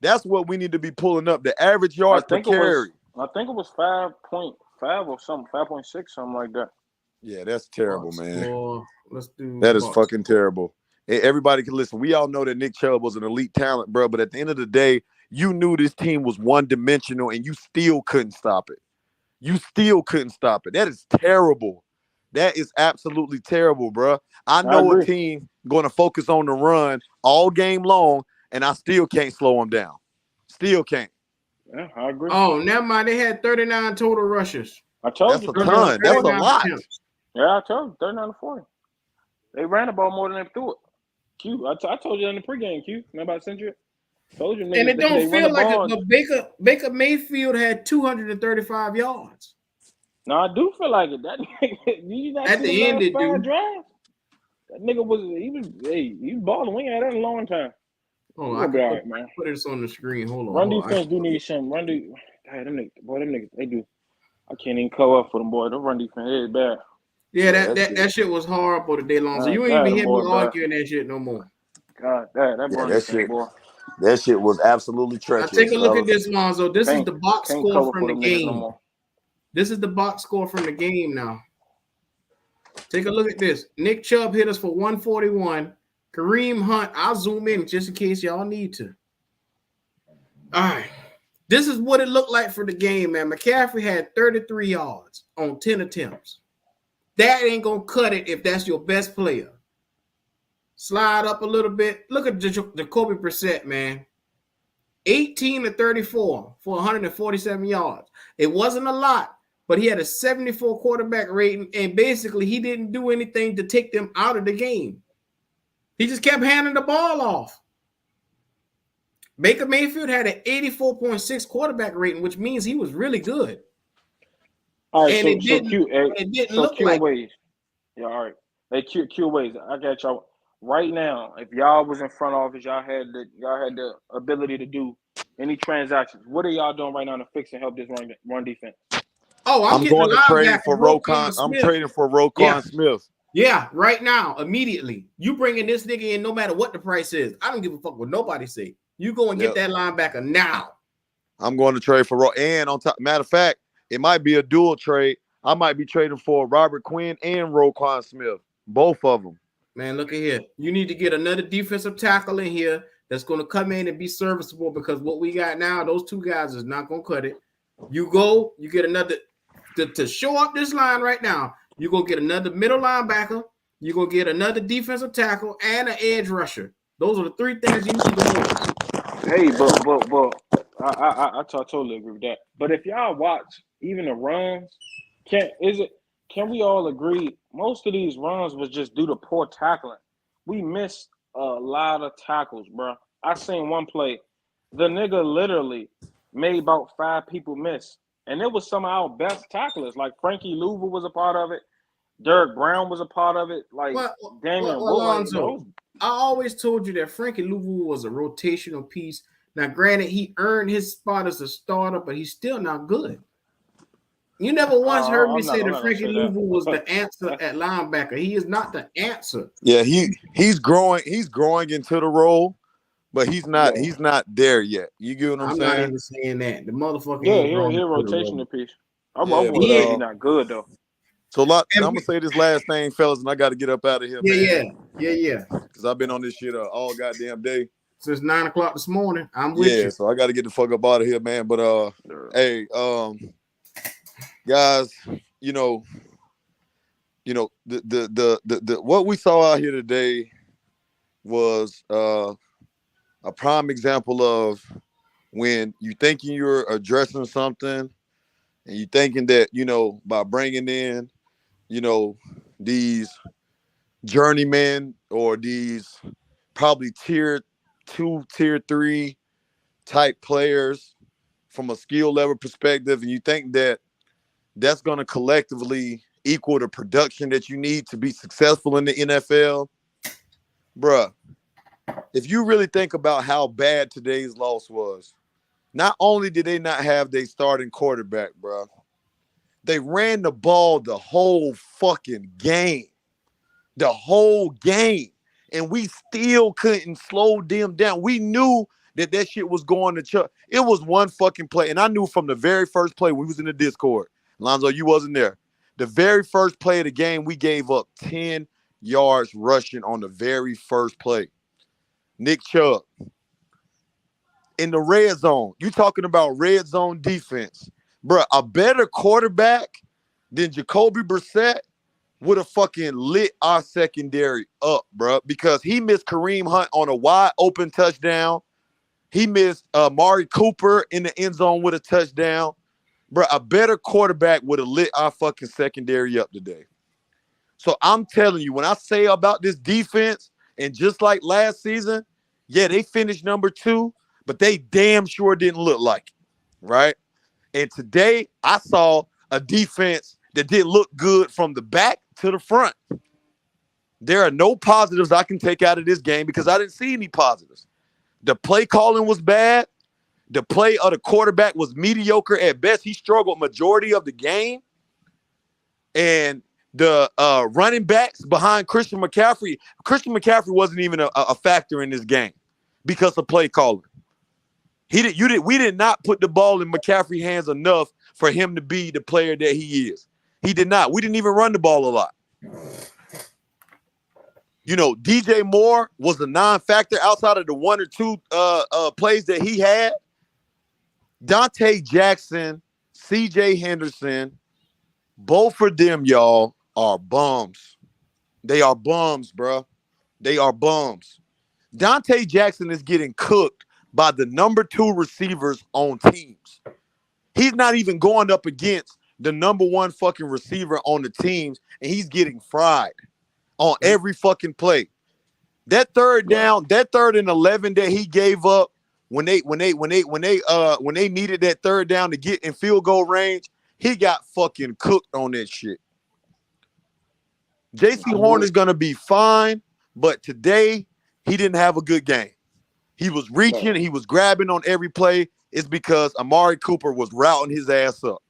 That's what we need to be pulling up. The average yards per carry. I think it was 5.5 or something, 5.6, something like that. Yeah, that's terrible, man. Let's do that is fucking terrible. Everybody can listen. We all know that Nick Chubb was an elite talent, bro. But at the end of the day, you knew this team was one-dimensional, and you still couldn't stop it. That is terrible. That is absolutely terrible, bro. I know a team going to focus on the run all game long, and I still can't slow them down. Still can't. Yeah, I agree. Oh, never mind. They had 39 total rushes. I told you. That's a ton. That's a lot. Attempts. Yeah, I told you. 39 to 40. They ran the ball more than they threw it. Q, I told you in the pregame, Q. Remember I sent you it? Told you. And it don't feel like it. Baker Mayfield had 235 yards. No, I do feel like it. That at the end, it do. That nigga was balling. We ain't had that in a long time. Oh, I can man. Put this on the screen. Hold on. Run defense do need some. Them niggas, they do. I can't even cover up for them, boy. The run defense is bad. Yeah, that shit was horrible today, long. So you ain't even hear me arguing that shit no more. God, that shit, boy. That shit was absolutely treacherous. Now take a look at this, Lonzo. This is the box score from the game. This is the box score from the game now. Take a look at this. Nick Chubb hit us for 141. Kareem Hunt, I'll zoom in just in case y'all need to. All right. This is what it looked like for the game, man. McCaffrey had 33 yards on 10 attempts. That ain't going to cut it if that's your best player. Slide up a little bit. Look at Jacoby Brissett, man. 18 to 34 for 147 yards. It wasn't a lot, but he had a 74 quarterback rating, and basically he didn't do anything to take them out of the game. He just kept handing the ball off. Baker Mayfield had an 84.6 quarterback rating, which means he was really good. All right, and it didn't look like ways. Yeah, all right. Hey, Q ways. I got y'all right now. If y'all was in front office, y'all had the ability to do any transactions. What are y'all doing right now to fix and help this run defense? Oh, I'm going to trade for Roquan. I'm trading for Roquan Smith. Yeah, right now, immediately. You bringing this nigga in no matter what the price is. I don't give a fuck what nobody say. You go and get that linebacker now. I'm going to trade for and on top. Matter of fact, it might be a dual trade. I might be trading for Robert Quinn and Roquan Smith. Both of them. Man, look at here. You need to get another defensive tackle in here that's going to come in and be serviceable, because what we got now, those two guys is not going to cut it. You go, you get another to show up this line right now, you're gonna get another middle linebacker, you're gonna get another defensive tackle, and an edge rusher. Those are the three things you need to win. Hey, but I totally agree with that. But if y'all watch even the runs, can we all agree most of these runs was just due to poor tackling? We missed a lot of tackles, bro. I seen one play, the nigga literally made about 5 people miss, and it was some of our best tacklers. Like Frankie Louver was a part of it. Derrick Brown was a part of it. Like Daniel Alonzo, I always told you that Frankie Louver was a rotational piece. Now, granted, he earned his spot as a starter, but he's still not good. You never once heard me say that Frankie Louver was the answer at linebacker. He is not the answer. Yeah, he's growing into the role, but he's not there yet. You get what I'm saying? I'm not even saying that. The motherfucker. Yeah, he's a rotational piece. He's not good though. So I'm gonna say this last thing, fellas, and I got to get up out of here. Yeah. Because I've been on this shit all goddamn day since 9 o'clock this morning. I'm with you. So I got to get the fuck up out of here, man. But hey, guys, the what we saw out here today was a prime example of when you thinking you're addressing something and you thinking that, by bringing in, these journeymen or these probably tier 2, tier 3 type players from a skill level perspective, and you think that that's going to collectively equal the production that you need to be successful in the NFL, bruh, if you really think about how bad today's loss was, not only did they not have their starting quarterback, bruh, they ran the ball the whole fucking game. The whole game. And we still couldn't slow them down. We knew that shit was going to chuck. It was one fucking play. And I knew from the very first play, we was in the Discord. Lonzo, you wasn't there. The very first play of the game, we gave up 10 yards rushing on the very first play. Nick Chubb. In the red zone. You talking about red zone defense. Bruh, a better quarterback than Jacoby Brissett would have fucking lit our secondary up, bruh, because he missed Kareem Hunt on a wide open touchdown. He missed Amari Cooper in the end zone with a touchdown. Bruh, a better quarterback would have lit our fucking secondary up today. So I'm telling you, when I say about this defense, and just like last season, yeah, they finished number 2, but they damn sure didn't look like it, right? And today, I saw a defense that didn't look good from the back to the front. There are no positives I can take out of this game because I didn't see any positives. The play calling was bad. The play of the quarterback was mediocre at best. He struggled majority of the game. And the running backs behind Christian McCaffrey wasn't even a factor in this game because of play calling. We did not put the ball in McCaffrey's hands enough for him to be the player that he is. He did not. We didn't even run the ball a lot. DJ Moore was a non-factor outside of the 1 or 2 plays that he had. Dante Jackson, CJ Henderson, both of them, y'all, are bums. They are bums, bro. They are bums. Dante Jackson is getting cooked by the number 2 receivers on teams. He's not even going up against the number 1 fucking receiver on the teams, and he's getting fried on every fucking play. That third down, that 3rd and 11 that he gave up when they needed that third down to get in field goal range, he got fucking cooked on that shit. J.C. Horn is gonna be fine, but today he didn't have a good game. He was reaching, he was grabbing on every play. It's because Amari Cooper was routing his ass up.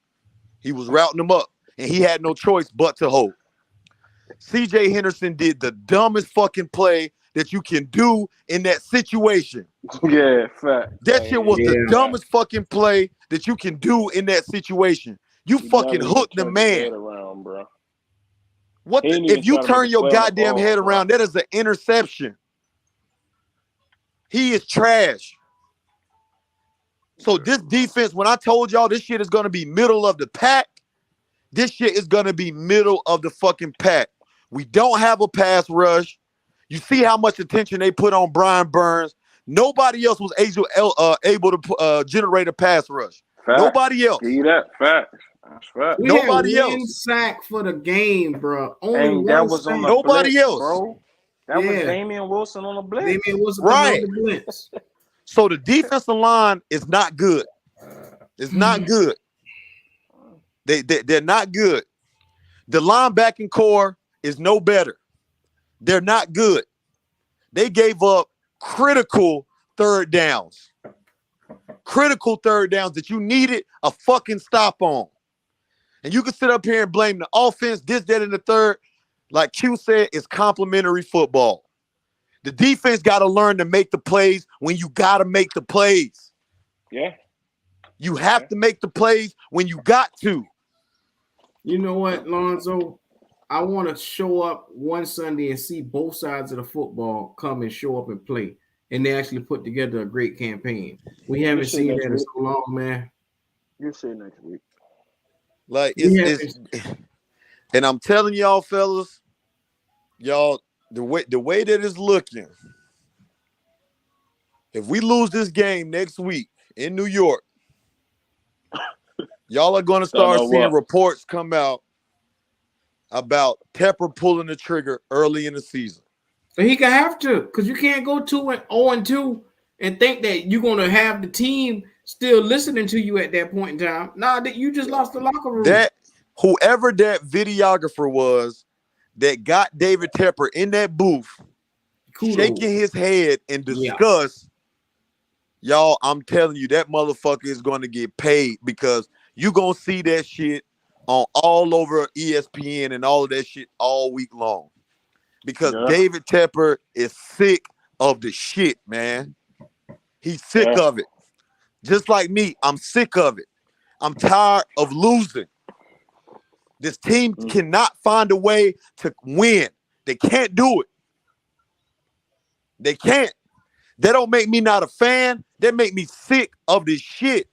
He was routing him up, and he had no choice but to hold. CJ Henderson did the dumbest fucking play that you can do in that situation. Yeah, fact. That shit was the dumbest fucking play that you can do in that situation. You fucking hooked the man. Around, bro. If you turn your goddamn head around, that is an interception. He is trash. So this defense, when I told y'all this shit is going to be middle of the pack, This shit is going to be middle of the fucking pack. We don't have a pass rush. You see how much attention they put on Brian Burns. Nobody else was able to generate a pass rush. Facts. Nobody else. Give you that. Facts. That's fact. We Nobody had else. one sack for the game, bro. Only And one that was sack. on the Nobody blitz, else. bro. That was Yeah. Damian Wilson on the blitz. Damian Wilson Right. on the blitz. So the defensive line is not good. It's not good. They're not good. The linebacking core is no better. They're not good. They gave up critical third downs. Critical third downs that you needed a fucking stop on. And you can sit up here and blame the offense, this, that, and the third. Like Q said, it's complimentary football. The defense got to learn to make the plays when you got to make the plays. Yeah. You have to make the plays when you got to. You know what, Lonzo? I want to show up one Sunday and see both sides of the football come and show up and play. And they actually put together a great campaign. We haven't seen that in so long, man. You'll see next week. Like, it's and I'm telling y'all, fellas, y'all, the way that it's looking, if we lose this game next week in New York, y'all are going to start seeing reports come out about Tepper pulling the trigger early in the season. But he can have to, because you can't go 0-2 and think that you're going to have the team still listening to you at that point in time. Nah, that you just lost the locker room. That whoever that videographer was that got David Tepper in that booth, shaking his head in disgust, y'all, I'm telling you, that motherfucker is going to get paid because you're going to see that shit on all over ESPN and all of that shit all week long. Because David Tepper is sick of the shit, man. He's sick of it. Just like me, I'm sick of it. I'm tired of losing. This team cannot find a way to win. They can't do it. They can't. That don't make me not a fan. That make me sick of this shit.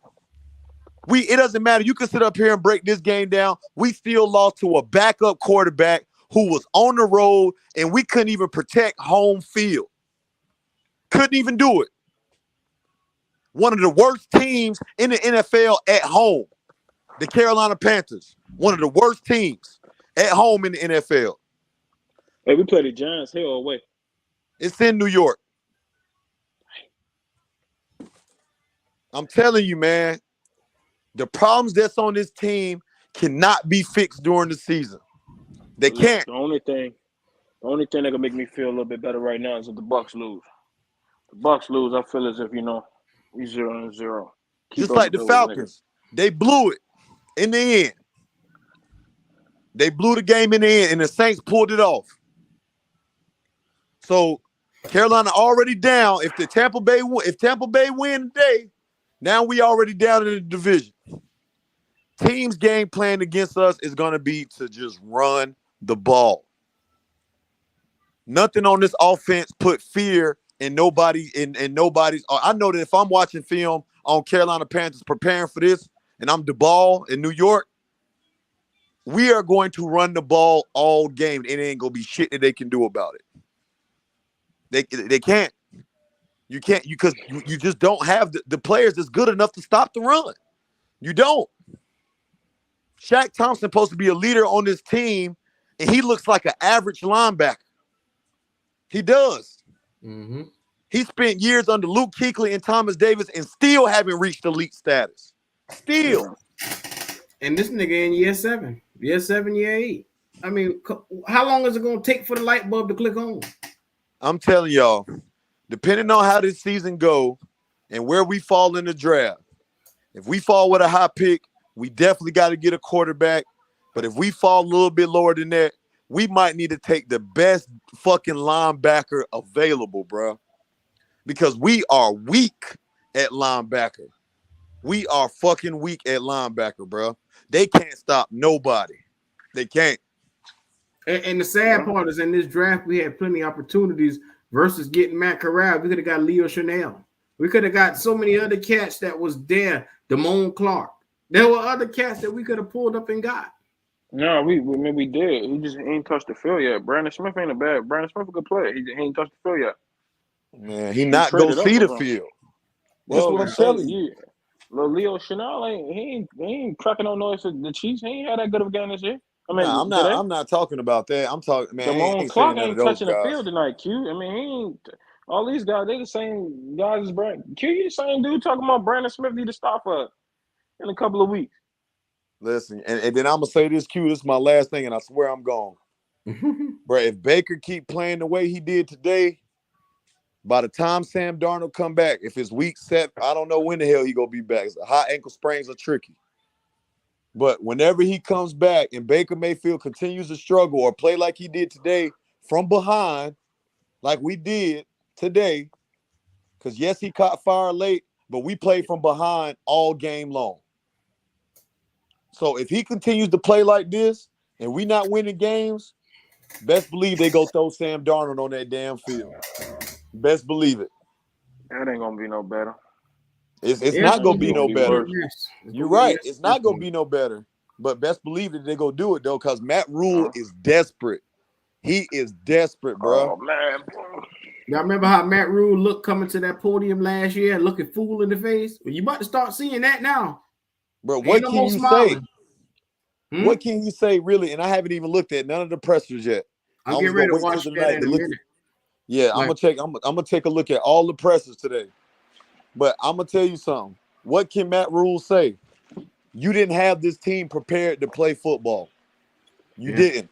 It doesn't matter. You can sit up here and break this game down. We still lost to a backup quarterback who was on the road, and we couldn't even protect home field. Couldn't even do it. One of the worst teams in the NFL at home, the Caroilna Panthers. One of the worst teams at home in the NFL. Hey, we played the Giants here or away? It's in New York. I'm telling you, man, the problems that's on this team cannot be fixed during the season. They can't. The only thing that can make me feel a little bit better right now is if the Bucs lose. The Bucs lose, I feel as if, we 0-0. Just like the Falcons. They blew it in the end. They blew the game in the end, and the Saints pulled it off. So Carolina already down. If Tampa Bay win today, now we already down in the division. Team's game plan against us is going to be to just run the ball. Nothing on this offense put fear in nobody in nobody's. I know that if I'm watching film on Caroilna Panthers preparing for this, and I'm the ball in New York, we are going to run the ball all game. It ain't gonna be shit that they can do about it. They can't. You can't because you just don't have the players that's good enough to stop the run. You don't. Shaq Thompson supposed to be a leader on this team, and he looks like an average linebacker. He does. Mm-hmm. He spent years under Luke Kuechly and Thomas Davis and still haven't reached elite status. Still. And this nigga in year 7, year 8. I mean, how long is it going to take for the light bulb to click on? I'm telling y'all, depending on how this season go and where we fall in the draft, if we fall with a high pick, we definitely got to get a quarterback. But if we fall a little bit lower than that, we might need to take the best fucking linebacker available, bro. Because we are weak at linebacker. We are fucking weak at linebacker, bro. They can't stop nobody. They can't. And the sad part is in this draft, we had plenty of opportunities versus getting Matt Corral. We could have got Leo Chanel. We could have got so many other cats that was there. Damone Clark. There were other cats that we could have pulled up and got. No, we did. He ain't touched the field yet. Brandon Smith ain't a bad. Brandon Smith a good player. He ain't touched the field yet. Man, he We not go traded up see the for him. field. That's Well, what I'm the thing, telling you. Leo Chanel ain't cracking no noise for the Chiefs. He ain't had that good of a game this year. I Nah, mean, today. I'm not talking about that. I'm talking, man. I Damone ain't saying Clark none of ain't those touching the guys. field tonight, Q. I mean, he ain't. All these guys, they the same guys as Brandon. Q, you the same dude talking about Brandon Smith need to stop for in a couple of weeks. Listen, and then I'm gonna say this, Q. This is my last thing, and I swear I'm gone. Bro, if Baker keep playing the way he did today, by the time Sam Darnold come back, if it's week 7, I don't know when the hell he gonna be back. High ankle sprains are tricky. But whenever he comes back and Baker Mayfield continues to struggle or play like he did today from behind, like we did today, because yes, he caught fire late, but we played from behind all game long. So if he continues to play like this and we not winning games, best believe they go throw Sam Darnold on that damn field. Best believe it. That ain't gonna be no better. It's not gonna be no better. Yes. You're right. It's not gonna be no better. But best believe that they gonna do it though, because Matt Rule is desperate. He is desperate, bro. Oh man, Y'all remember how Matt Rule looked coming to that podium last year, looking fool in the face? Well, you about to start seeing that now. Bro, Ain't what no can more you smiling. say? What can you say really? And I haven't even looked at none of the pressers yet. I'm I was getting ready gonna to wait watch till that tonight in to a look minute. at. Yeah, I'm gonna take a look at all the pressers today. But I'm gonna tell you something. What can Matt Rule say? You didn't have this team prepared to play football. You didn't.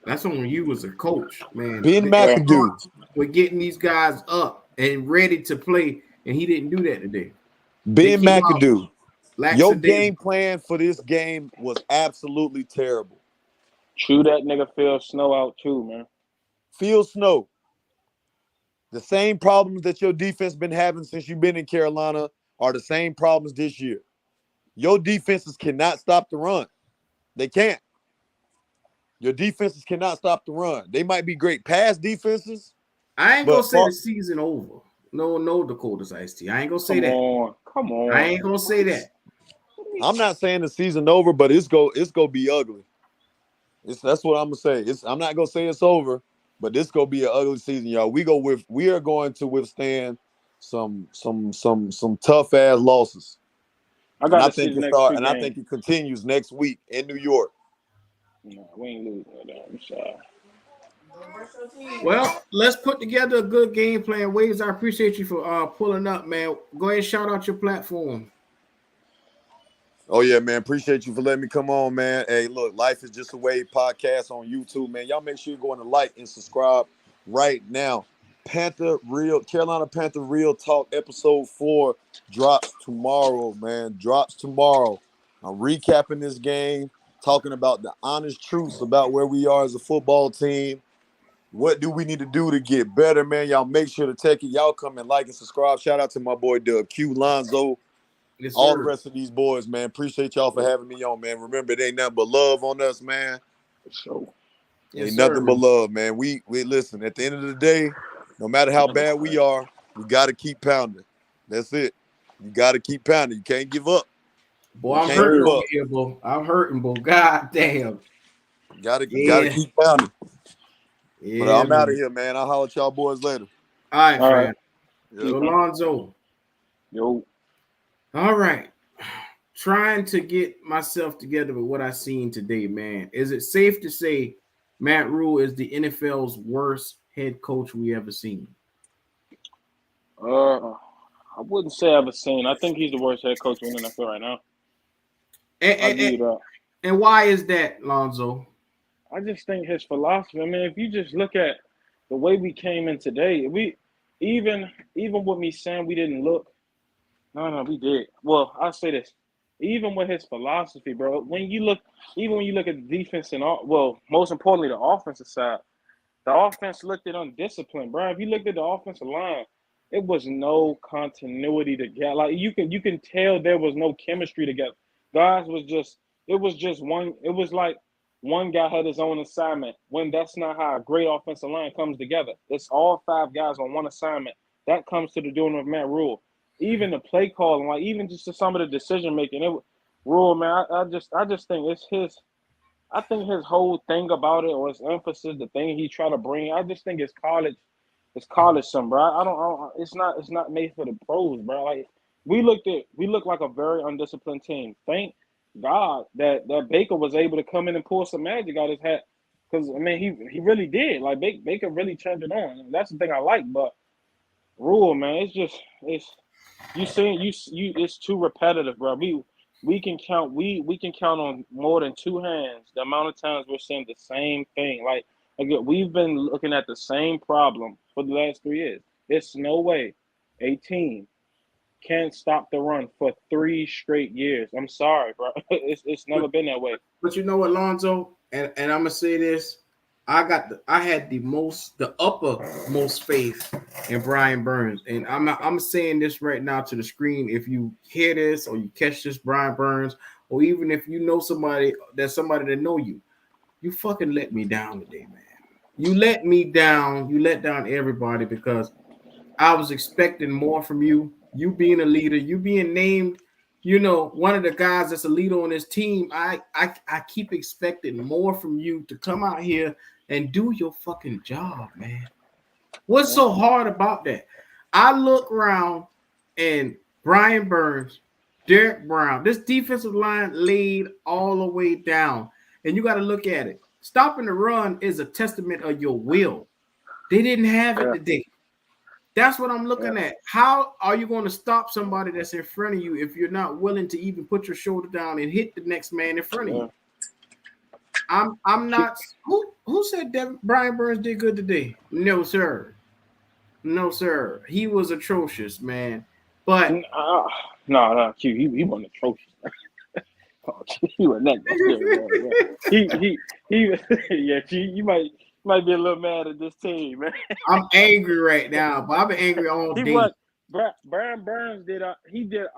That's on you as a coach, man. Ben McAdoo. We're getting these guys up and ready to play, and he didn't do that today. Ben McAdoo. Your game Lackadaisical. plan for this game was absolutely terrible. chew that nigga Phil Snow out too, man. Phil Snow. The same problems that your defense been having since you've been in Carolina are the same problems this year. Your defenses cannot stop the run. They can't. Your defenses cannot stop the run. They might be great pass defenses, I ain't gonna but say the season over. No, Dakota's Ice Tea. I ain't gonna say that. Come on. I ain't gonna say that. I'm not saying the season over, but it's gonna be ugly. That's what I'm gonna say. I'm not gonna say it's over, but this gonna be an ugly season, y'all. We are going to withstand some tough ass losses. I And got I to see think the next 2 games. I think it continues next week in New York. No, we ain't losing that. I'm sorry. Well, let's put together a good game plan. Waves, I appreciate you for pulling up, man. Go ahead and shout out your platform. Oh yeah, man. Appreciate you for letting me come on, man. Hey, look, Life is Just a Wave podcast on YouTube, man. Y'all make sure you go and like and subscribe right now. Carolina Panther Real Talk episode 4 drops tomorrow, man. Drops tomorrow. I'm recapping this game, talking about the honest truths about where we are as a football team. What do we need to do to get better, man? Y'all make sure to take it. Y'all come and like and subscribe. Shout out to my boy Dub Q Lonzo. Yes, All sir. the rest of these boys, man. Appreciate y'all for having me on, man. Remember, it ain't nothing but love on us, man. So, Yes, Ain't sir. nothing but love, man. We listen. At the end of the day, no matter how bad we are, we got to keep pounding. That's it. You got to keep pounding. You can't give up. Boy, I'm hurting over here, boy. I'm hurting, boy. God damn. Gotta Yeah. keep pounding. Yeah, But I'm out man. of here, man. I'll holler at y'all boys later. All right, all fam. right. Yep. So, Alonzo. Yo. All right. Trying to get myself together with what I seen today, man. Is it safe to say Matt Rule is the NFL's worst head coach we ever seen? I wouldn't say I've ever seen. I think he's the worst head coach in the NFL right now. I'll give you that. And why is that, Lonzo? I just think his philosophy. I mean, if you just look at the way we came in today, we even with me saying we didn't look. No, we did. Well, I'll say this. Even with his philosophy, bro, when you look at the defense and most importantly the offensive side, the offense looked at undisciplined, bro. If you looked at the offensive line, it was no continuity together. Like you can tell there was no chemistry together. Guys was just one. It was like one guy had his own assignment. When that's not how a great offensive line comes together. It's all 5 guys on one assignment. That comes to the doing of Matt Rule. Even the play calling, like even just to some of the decision making, Rule, man. I just think it's his. I think his whole thing about it, or his emphasis, the thing he try to bring, I just think it's college. It's college, some bro. I don't. It's not made for the pros, bro. Like we look like a very undisciplined team. Thank God that Baker was able to come in and pull some magic out his hat, because I mean he really did. Like Baker really turned it on. That's the thing I like. But Rule, man, it's you saying you it's too repetitive, bro. We can count we can count on more than two hands the amount of times we're saying the same thing. Like again, we've been looking at the same problem for the last 3 years. There's no way a team can't stop the run for 3 straight years. I'm sorry, bro. It's never been that way. But you know what, Lonzo, and I'm gonna say this. I had the uppermost faith in Brian Burns, and I'm saying this right now to the screen. If you hear this or you catch this, Brian Burns, or even if you know somebody that know you, you fucking let me down today, man. You let me down. You let down everybody because I was expecting more from you. You being a leader, you being named, one of the guys that's a leader on this team. I keep expecting more from you to come out here and do your fucking job, man. What's so hard about that? I look around and Brian Burns, Derrick Brown, this defensive line laid all the way down. And you got to look at it. Stopping the run is a testament of your will. They didn't have it today. That's what I'm looking at. How are you going to stop somebody that's in front of you if you're not willing to even put your shoulder down and hit the next man in front of you? I'm not. Who said that Brian Burns did good today? No, sir. No, sir. He was atrocious, man. But no, Q. He wasn't atrocious. He was not that good. He yeah. Q, you might be a little mad at this team, man. I'm angry right now, but I've been angry all day. Brian Burns did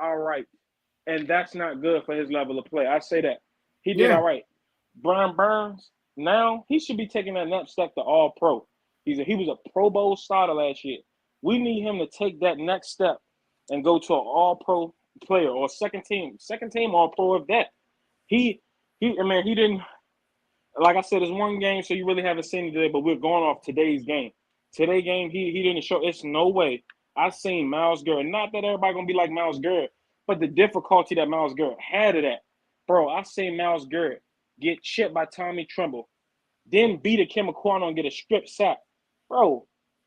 all right, and that's not good for his level of play. I say that he did all right. Brian Burns, now he should be taking that next step to All Pro. He was a Pro Bowl starter last year. We need him to take that next step and go to an All Pro player or second team All Pro of that. He didn't. Like I said, it's one game, so you really haven't seen it today. But we're going off today's game. Today's game, he didn't show. It's no way. I seen Myles Garrett. Not that everybody gonna be like Myles Garrett, but the difficulty that Myles Garrett had of that, bro. I seen Myles Garrett get chipped by Tommy Tremble, then beat a Kim Aquano and get a strip sack. Bro,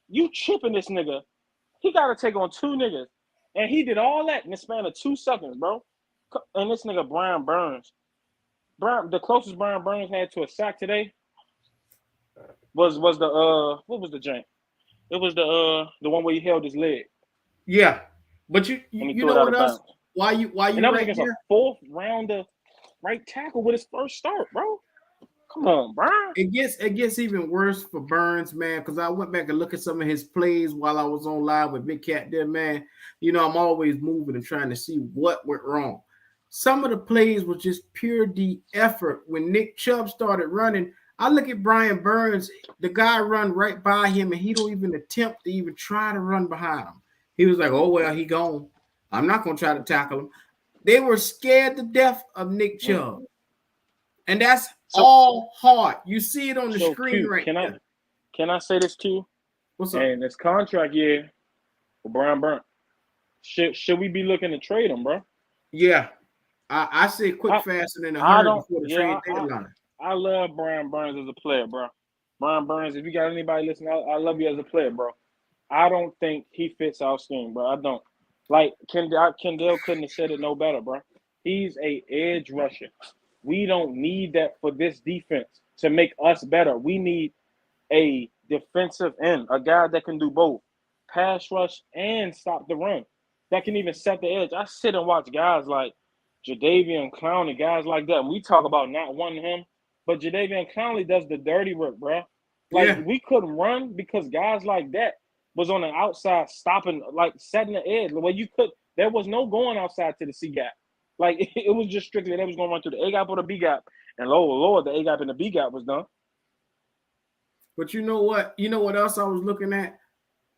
you chipping this nigga. He got to take on 2 niggas. And he did all that in the span of 2 seconds, bro. And this nigga, Brian Burns. The closest Brian Burns had to a sack today was the what was the jank? It was the one where he held his leg. Yeah. But you know what else? Why you and that was right against here? a 4th rounder right tackle with his first start, bro. Come on, Brian. It gets even worse for Burns, man, because I went back and looked at some of his plays while I was on live with Big Cat there, man. I'm always moving and trying to see what went wrong. Some of the plays was just pure D effort. When Nick Chubb started running, I look at Brian Burns, the guy run right by him, and he don't even attempt to even try to run behind him. He was like, oh, well, he gone. I'm not going to try to tackle him. They were scared to death of Nick Chubb. And that's all hard. You see it on the screen right now. Can I say this to you? What's up? And this contract year for Brian Burns, should we be looking to trade him, bro? Yeah. I say quick, fast, and in a hurry before the trade deadline. I love Brian Burns as a player, bro. Brian Burns, if you got anybody listening, I love you as a player, bro. I don't think he fits our scheme, bro. I don't. Like, Kendall couldn't have said it no better, bro. He's a edge rusher. We don't need that for this defense to make us better. We need a defensive end, a guy that can do both, pass rush and stop the run, that can even set the edge. I sit and watch guys like Jadeveon Clowney, guys like that. And we talk about not wanting him, but Jadeveon Clowney does the dirty work, bro. Like, we couldn't run because guys like that was on the outside stopping, like setting the edge. Well, there was no going outside to the C gap. Like, it was just strictly they was going to run through the A gap or the B gap. And Lord, the A gap and the B gap was done. But you know what? You know what else I was looking at?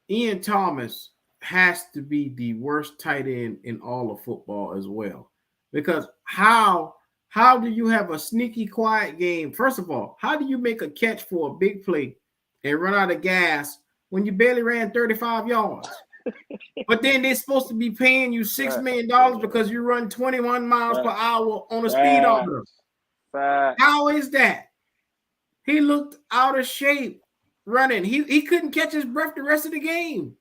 Ian Thomas has to be the worst tight end in all of football as well. Because how How do you have a sneaky, quiet game? First of all, how do you make a catch for a big play and run out of gas when you barely ran 35 yards? But then they're supposed to be paying you $6 million because you run 21 miles per hour on a speedometer. How is that? He looked out of shape running. He couldn't catch his breath the rest of the game.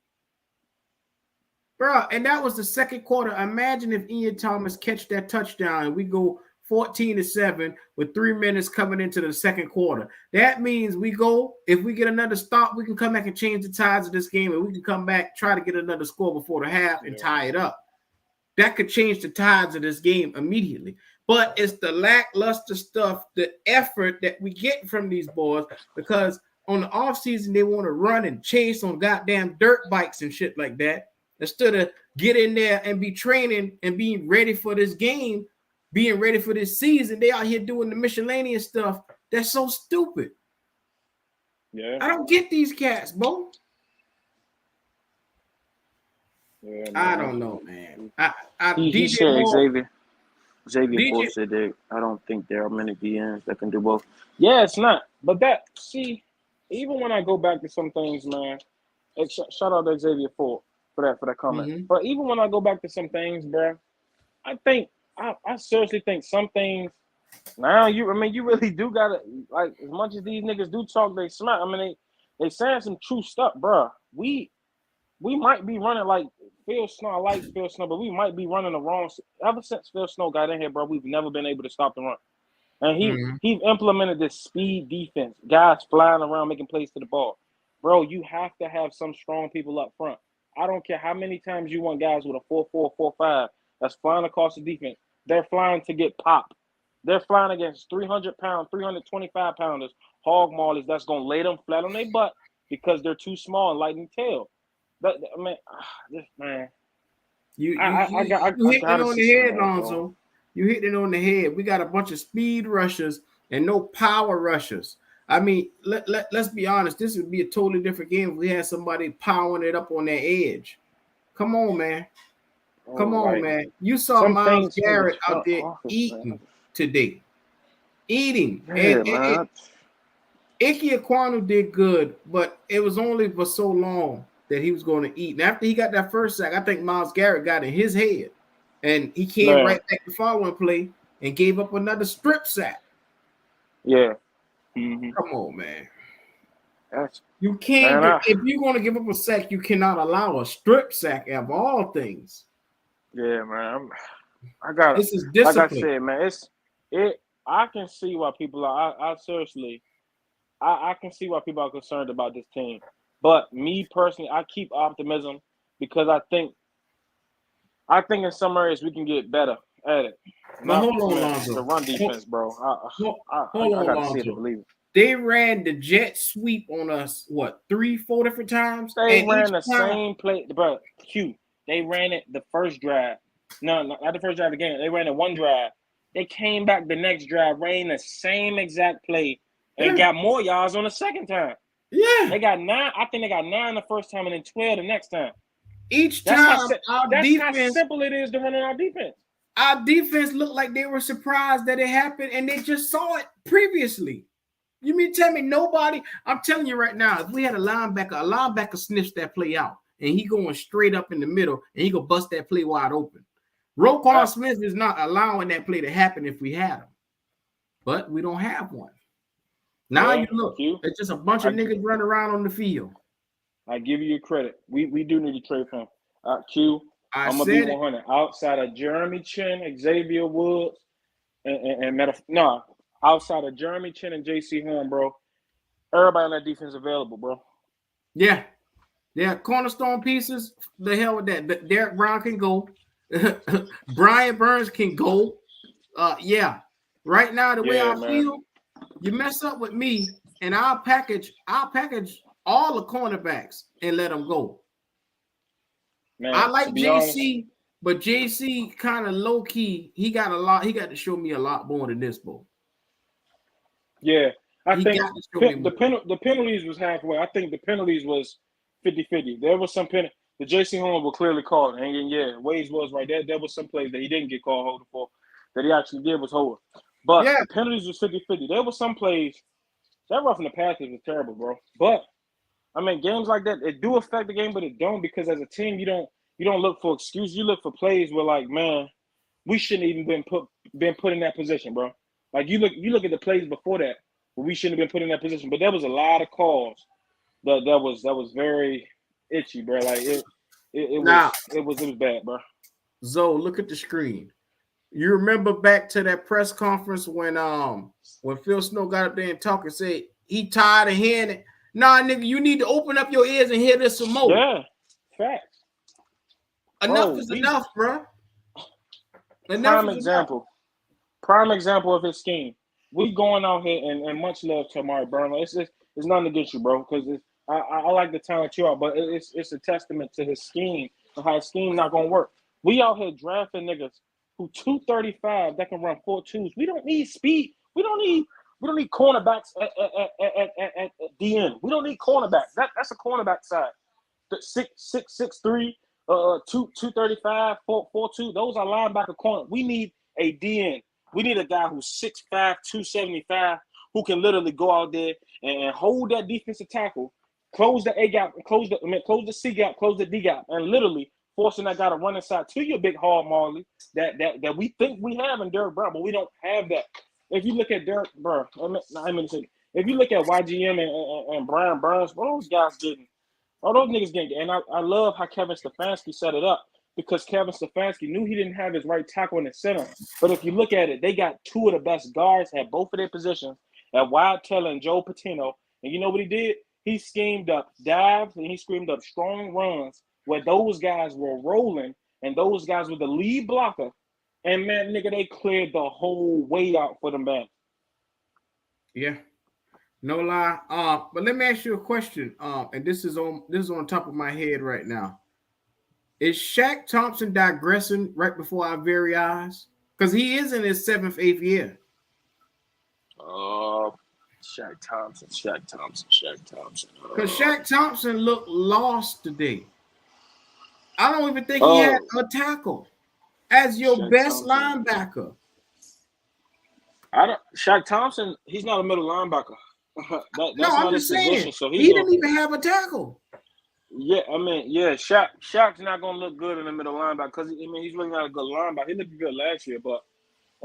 Bro, and that was the second quarter. Imagine if Ian Thomas catch that touchdown and we go 14-7 with 3 minutes coming into the second quarter. That means if we get another stop, we can come back and change the tides of this game, and we can come back, try to get another score before the half and tie it up. That could change the tides of this game immediately. But it's the lackluster stuff, the effort that we get from these boys, because on the offseason, they want to run and chase on goddamn dirt bikes and shit like that, instead of get in there and be training and being ready for this game, being ready for this season. They out here doing the miscellaneous stuff. That's so stupid. Yeah. I don't get these cats, bro. Yeah, I don't know, man. He said Xavier Ford said that I don't think there are many DNs that can do both. Yeah, it's not. But even when I go back to some things, man, shout out to Xavier Ford for that comment. Mm-hmm. But even when I go back to some things, bro, I seriously think some things now you really do gotta, like, as much as these niggas do talk, they smart. I mean, they saying some true stuff, bro. We might be running like Phil Snow. I like Phil Snow, but we might be running the wrong. Ever since Phil Snow got in here, bro, we've never been able to stop the run. And he implemented this speed defense, guys flying around making plays to the ball. Bro, you have to have some strong people up front. I don't care how many times you want guys with a 4-4, 4-5 that's flying across the defense. They're flying to get popped. They're flying against 300-pound, 325-pounders, hog maulers that's going to lay them flat on their butt because they're too small and lightning tail. Man. You hit it on the head, Lonzo. You hit it on the head. We got a bunch of speed rushers and no power rushers. I mean, let's be honest. This would be a totally different game if we had somebody powering it up on their edge. Come on, man. Come on, man. You saw Myles Garrett out there eating today. Eating. And Ike Ekwonu did good, but it was only for so long that he was going to eat. And after he got that first sack, I think Myles Garrett got in his head. And he came right back the following play and gave up another strip sack. Yeah. Mm-hmm. Come on, man. You can't. If you're going to give up a sack, you cannot allow a strip sack of all things. Yeah, man. This is discipline. Like I said, man, I can see why people are. I can see why people are concerned about this team. But me personally, I keep optimism because I think in some areas we can get better at it. But hold on, Lonzo. The run defense, bro. I gotta see it to believe it. They ran the jet sweep on us, 3-4 different times? They ran the same play, bro. They ran it the first drive. No, not the first drive of the game. They ran it one drive. They came back the next drive, ran the same exact play, and got more yards on the second time. Yeah. They got 9. I think they got 9 the first time and then 12 the next time. Each time, that's how simple it is to run on our defense. Our defense looked like they were surprised that it happened, and they just saw it previously. You mean tell me nobody? I'm telling you right now, if we had a linebacker sniffs that play out, and he going straight up in the middle, and he gonna bust that play wide open. Roquan Smith is not allowing that play to happen if we had him, but we don't have one. Now you look, it's just a bunch of niggas running around on the field. I give you your credit. We do need to trade for him. I'm gonna be 100. Outside of Jeremy Chin, Xavier Woods, outside of Jeremy Chin and J.C. Horn, bro, everybody on that defense available, bro. Yeah. Cornerstone pieces. The hell with that. But Derrick Brown can go. Brian Burns can go. Right now, the way I feel, you mess up with me, and I'll package all the cornerbacks and let them go. Man, I like JC, but JC kind of low key. He got to show me a lot more than this, bro. Yeah, I think the penalties was halfway. I think the penalties was 50-50. There was some penalty. The J.C. Horn were clearly called, and Ways was right there. There was some plays that he didn't get called holding for. that he actually did was hold. But Yeah. the penalties was 50-50. There were some plays that roughing the Panthers was terrible, bro. But I mean, games like that, it do affect the game, but it don't, because as a team, you don't look for excuses. You look for plays where, like, man, we shouldn't even been put in that position, bro. Like, you look at the plays before that, where we shouldn't have been put in that position. But there was a lot of calls that was very itchy, bro. Like it was bad, bro. Zoe, look at the screen. You remember back to that press conference when Phil Snow got up there and talked and said he tired of hearing it. Nah, nigga, you need to open up your ears and hear this some more. Yeah, facts. Enough is enough, bro. Prime example of his scheme. We going out here and much love to Amari Burnley. It's nothing against you, bro, because I like the talent you are, but it's a testament to his scheme and how his scheme not gonna work. We out here drafting niggas who 235 that can run 4.2s. We don't need speed. We don't need cornerbacks at the end. We don't need cornerbacks. That's a cornerback side. 6'3", 235, 4.2. Those are linebacker corner. We need a DN. We need a guy who's 6'5", 275, who can literally go out there and hold that defensive tackle, close the A gap, close the C gap, close the D gap, and literally forcing that guy to run inside to your big hard Marley that we think we have in Derrick Brown, but we don't have that. If you look at Derrick Brown, if you look at YGM and Brian Burns, what those guys getting? All those niggas getting, and I love how Kevin Stefanski set it up, because Kevin Stefanski knew he didn't have his right tackle in the center. But if you look at it, they got two of the best guards at both of their positions, at Wild Taylor and Joe Patino. And you know what he did? He schemed up dives and he schemed up strong runs where those guys were rolling and those guys were the lead blocker. And man, nigga, they cleared the whole way out for them back. Yeah. No lie. But let me ask you a question. And this is on top of my head right now. Is Shaq Thompson digressing right before our very eyes? Because he is in his 7th, 8th year. Shaq Thompson. Because Shaq Thompson looked lost today. I don't even think he had a tackle as your Shaq best Thompson. Linebacker. Shaq Thompson, he's not a middle linebacker. That's I'm just saying, position, so he didn't even have a tackle. Yeah, I mean, yeah, Shaq's not gonna look good in the middle linebacker because he's really not a good linebacker. He looked good last year, but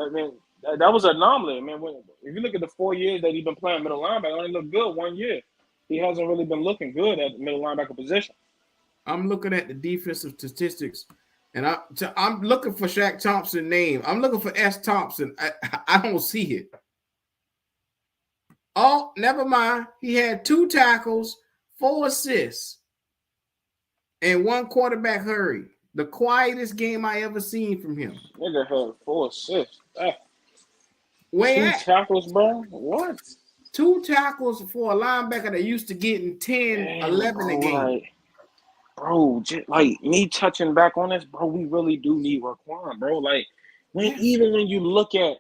I mean that was an anomaly. I mean, if you look at the 4 years that he's been playing middle linebacker, he only looked good 1 year. He hasn't really been looking good at the middle linebacker position. I'm looking at the defensive statistics, and I'm looking for Shaq Thompson's name. I'm looking for S. Thompson. I don't see it. Oh, never mind. He had 2 tackles, 4 assists, and 1 quarterback hurry. The quietest game I ever seen from him. Nigga had 4 assists. Where 2 tackles, bro? What? 2 tackles for a linebacker that used to getting 10, 11 a game. Bro, just like me touching back on this, bro, we really do need Raquan, bro. Like, even when you look at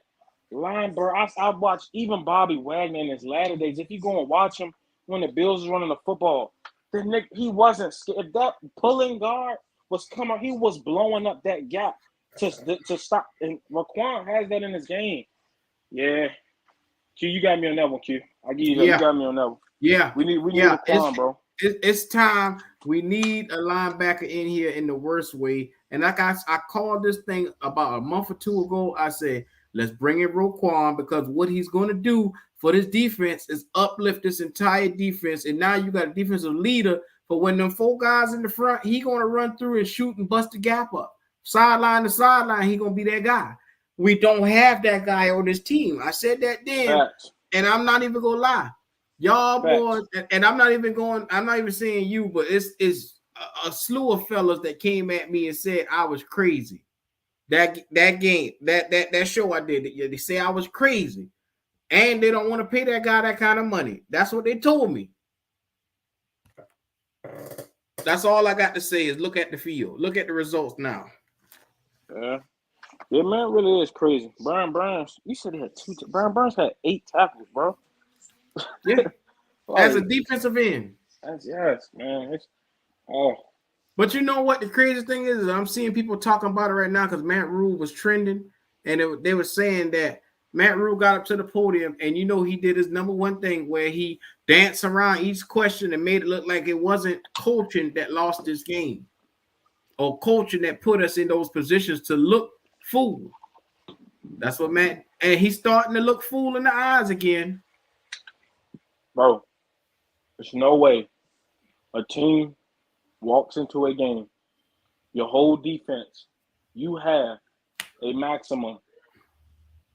line, bro, I watched even Bobby Wagner in his latter days. If you go and watch him when the Bills was running the football, he wasn't scared. If that pulling guard was coming, he was blowing up that gap to stop. And Raquan has that in his game. Yeah. Q, you got me on that one, Q. I give you that. You got me on that one. Yeah. We need Raquan, bro. It's time. We need a linebacker in here in the worst way. And like I called this thing about a month or 2 ago. I said, let's bring in Roquan, because what he's going to do for this defense is uplift this entire defense. And now you got a defensive leader. But when them 4 guys in the front, he going to run through and shoot and bust the gap up. Sideline to sideline, he going to be that guy. We don't have that guy on this team. I said that then, and I'm not even going to lie. Y'all boys, and I'm not even saying you, but it's a slew of fellas that came at me and said I was crazy. That game, that show I did, they say I was crazy, and they don't want to pay that guy that kind of money. That's what they told me. That's all I got to say is look at the field, look at the results now. Yeah, man, really is crazy. Brian Burns, you said he had 2. Brian Burns had 8 tackles, bro. Yeah, as a defensive end. Yes, man. But you know what the craziest thing is I'm seeing people talking about it right now because Matt Rule was trending, and they were saying that Matt Rule got up to the podium, and he did his number one thing where he danced around each question and made it look like it wasn't coaching that lost this game, or coaching that put us in those positions to look fool. That's what Matt, and he's starting to look fool in the eyes again. Bro, there's no way a team walks into a game, your whole defense, you have a maximum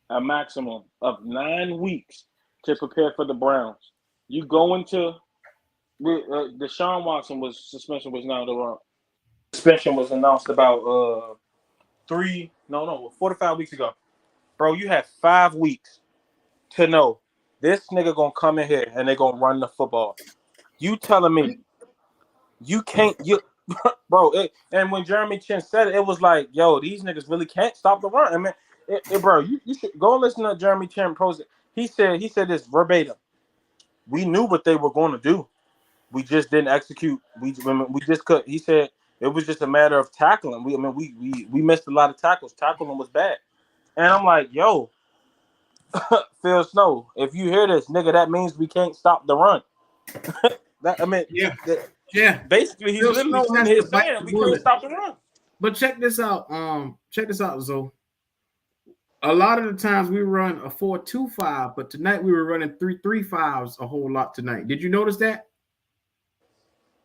of 9 weeks to prepare for the Browns. You go into Deshaun Watson suspension was now the suspension was announced about 4 to 5 weeks ago. Bro, you have 5 weeks to know this nigga gonna come in here and they're gonna run the football. You telling me you can't bro, and when Jeremy Chin said it, it was like, yo, these niggas really can't stop the run. I mean, bro, you should go listen to Jeremy Chin post it. He said this verbatim. We knew what they were going to do. We just didn't execute. We just could. He said it was just a matter of tackling. We missed a lot of tackles. Tackling was bad. And I'm like, yo, Phil Snow, if you hear this, nigga, that means we can't stop the run. Yeah. Basically, he's literally saying we can't stop the run. But check this out. Zoe. A lot of the times we run a 4-2-5, but tonight we were running 3-3-5s a whole lot tonight. Did you notice that?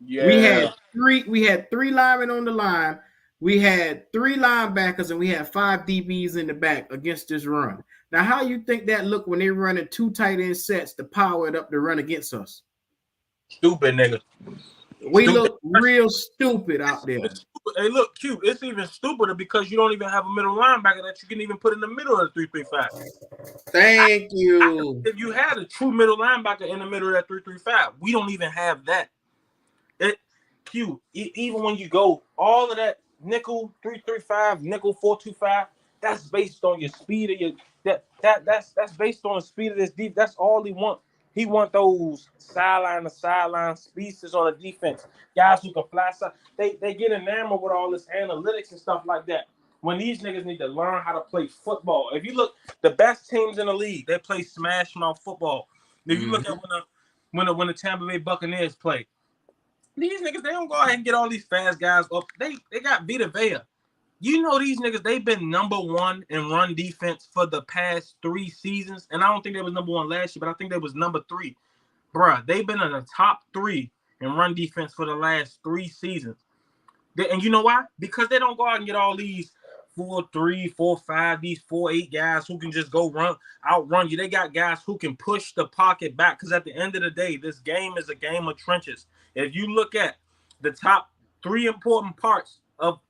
Yeah. We had three linemen on the line. We had 3 linebackers, and we had 5 DBs in the back against this run. Now, how you think that look when they're running 2 tight end sets to power it up to run against us? Stupid nigga. We look real stupid out there. Hey, look, Q, it's even stupider because you don't even have a middle linebacker that you can even put in the middle of the 3-3-5. Thank you. If you had a true middle linebacker in the middle of that 3-3-5, we don't even have that. Even when you go all of that nickel 3-3-5, nickel 4-2-5, that's based on your speed of your that's based on the speed of this deep. That's all he want. He want those sideline to sideline speedsters on the defense, guys who can fly side. They get enamored with all this analytics and stuff like that. When these niggas need to learn how to play football. If you look, the best teams in the league, they play smash mouth football. If you look at when the Tampa Bay Buccaneers play, these niggas, they don't go ahead and get all these fast guys up. They got Vita Vea. You know these niggas, they've been number 1 in run defense for the past 3 seasons. And I don't think they was number 1 last year, but I think they was number 3. Bruh, they've been in the top 3 in run defense for the last 3 seasons. And you know why? Because they don't go out and get all these 4-3, 4-5, these 4-8 guys who can just go outrun you. They got guys who can push the pocket back. Because at the end of the day, this game is a game of trenches. If you look at the top 3 important parts of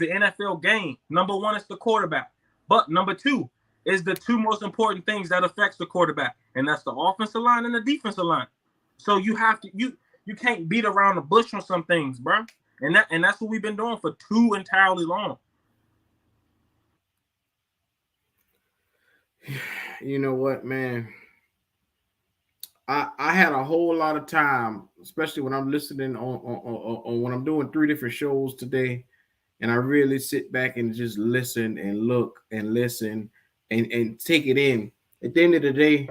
the NFL game, number 1 is the quarterback. But number 2 is the 2 most important things that affects the quarterback. And that's the offensive line and the defensive line. So you have to, you can't beat around the bush on some things, bro. And that's what we've been doing for too entirely long. You know what, man? I had a whole lot of time, especially when I'm listening on when I'm doing 3 different shows today, and I really sit back and just listen and look and listen and take it in. At the end of the day,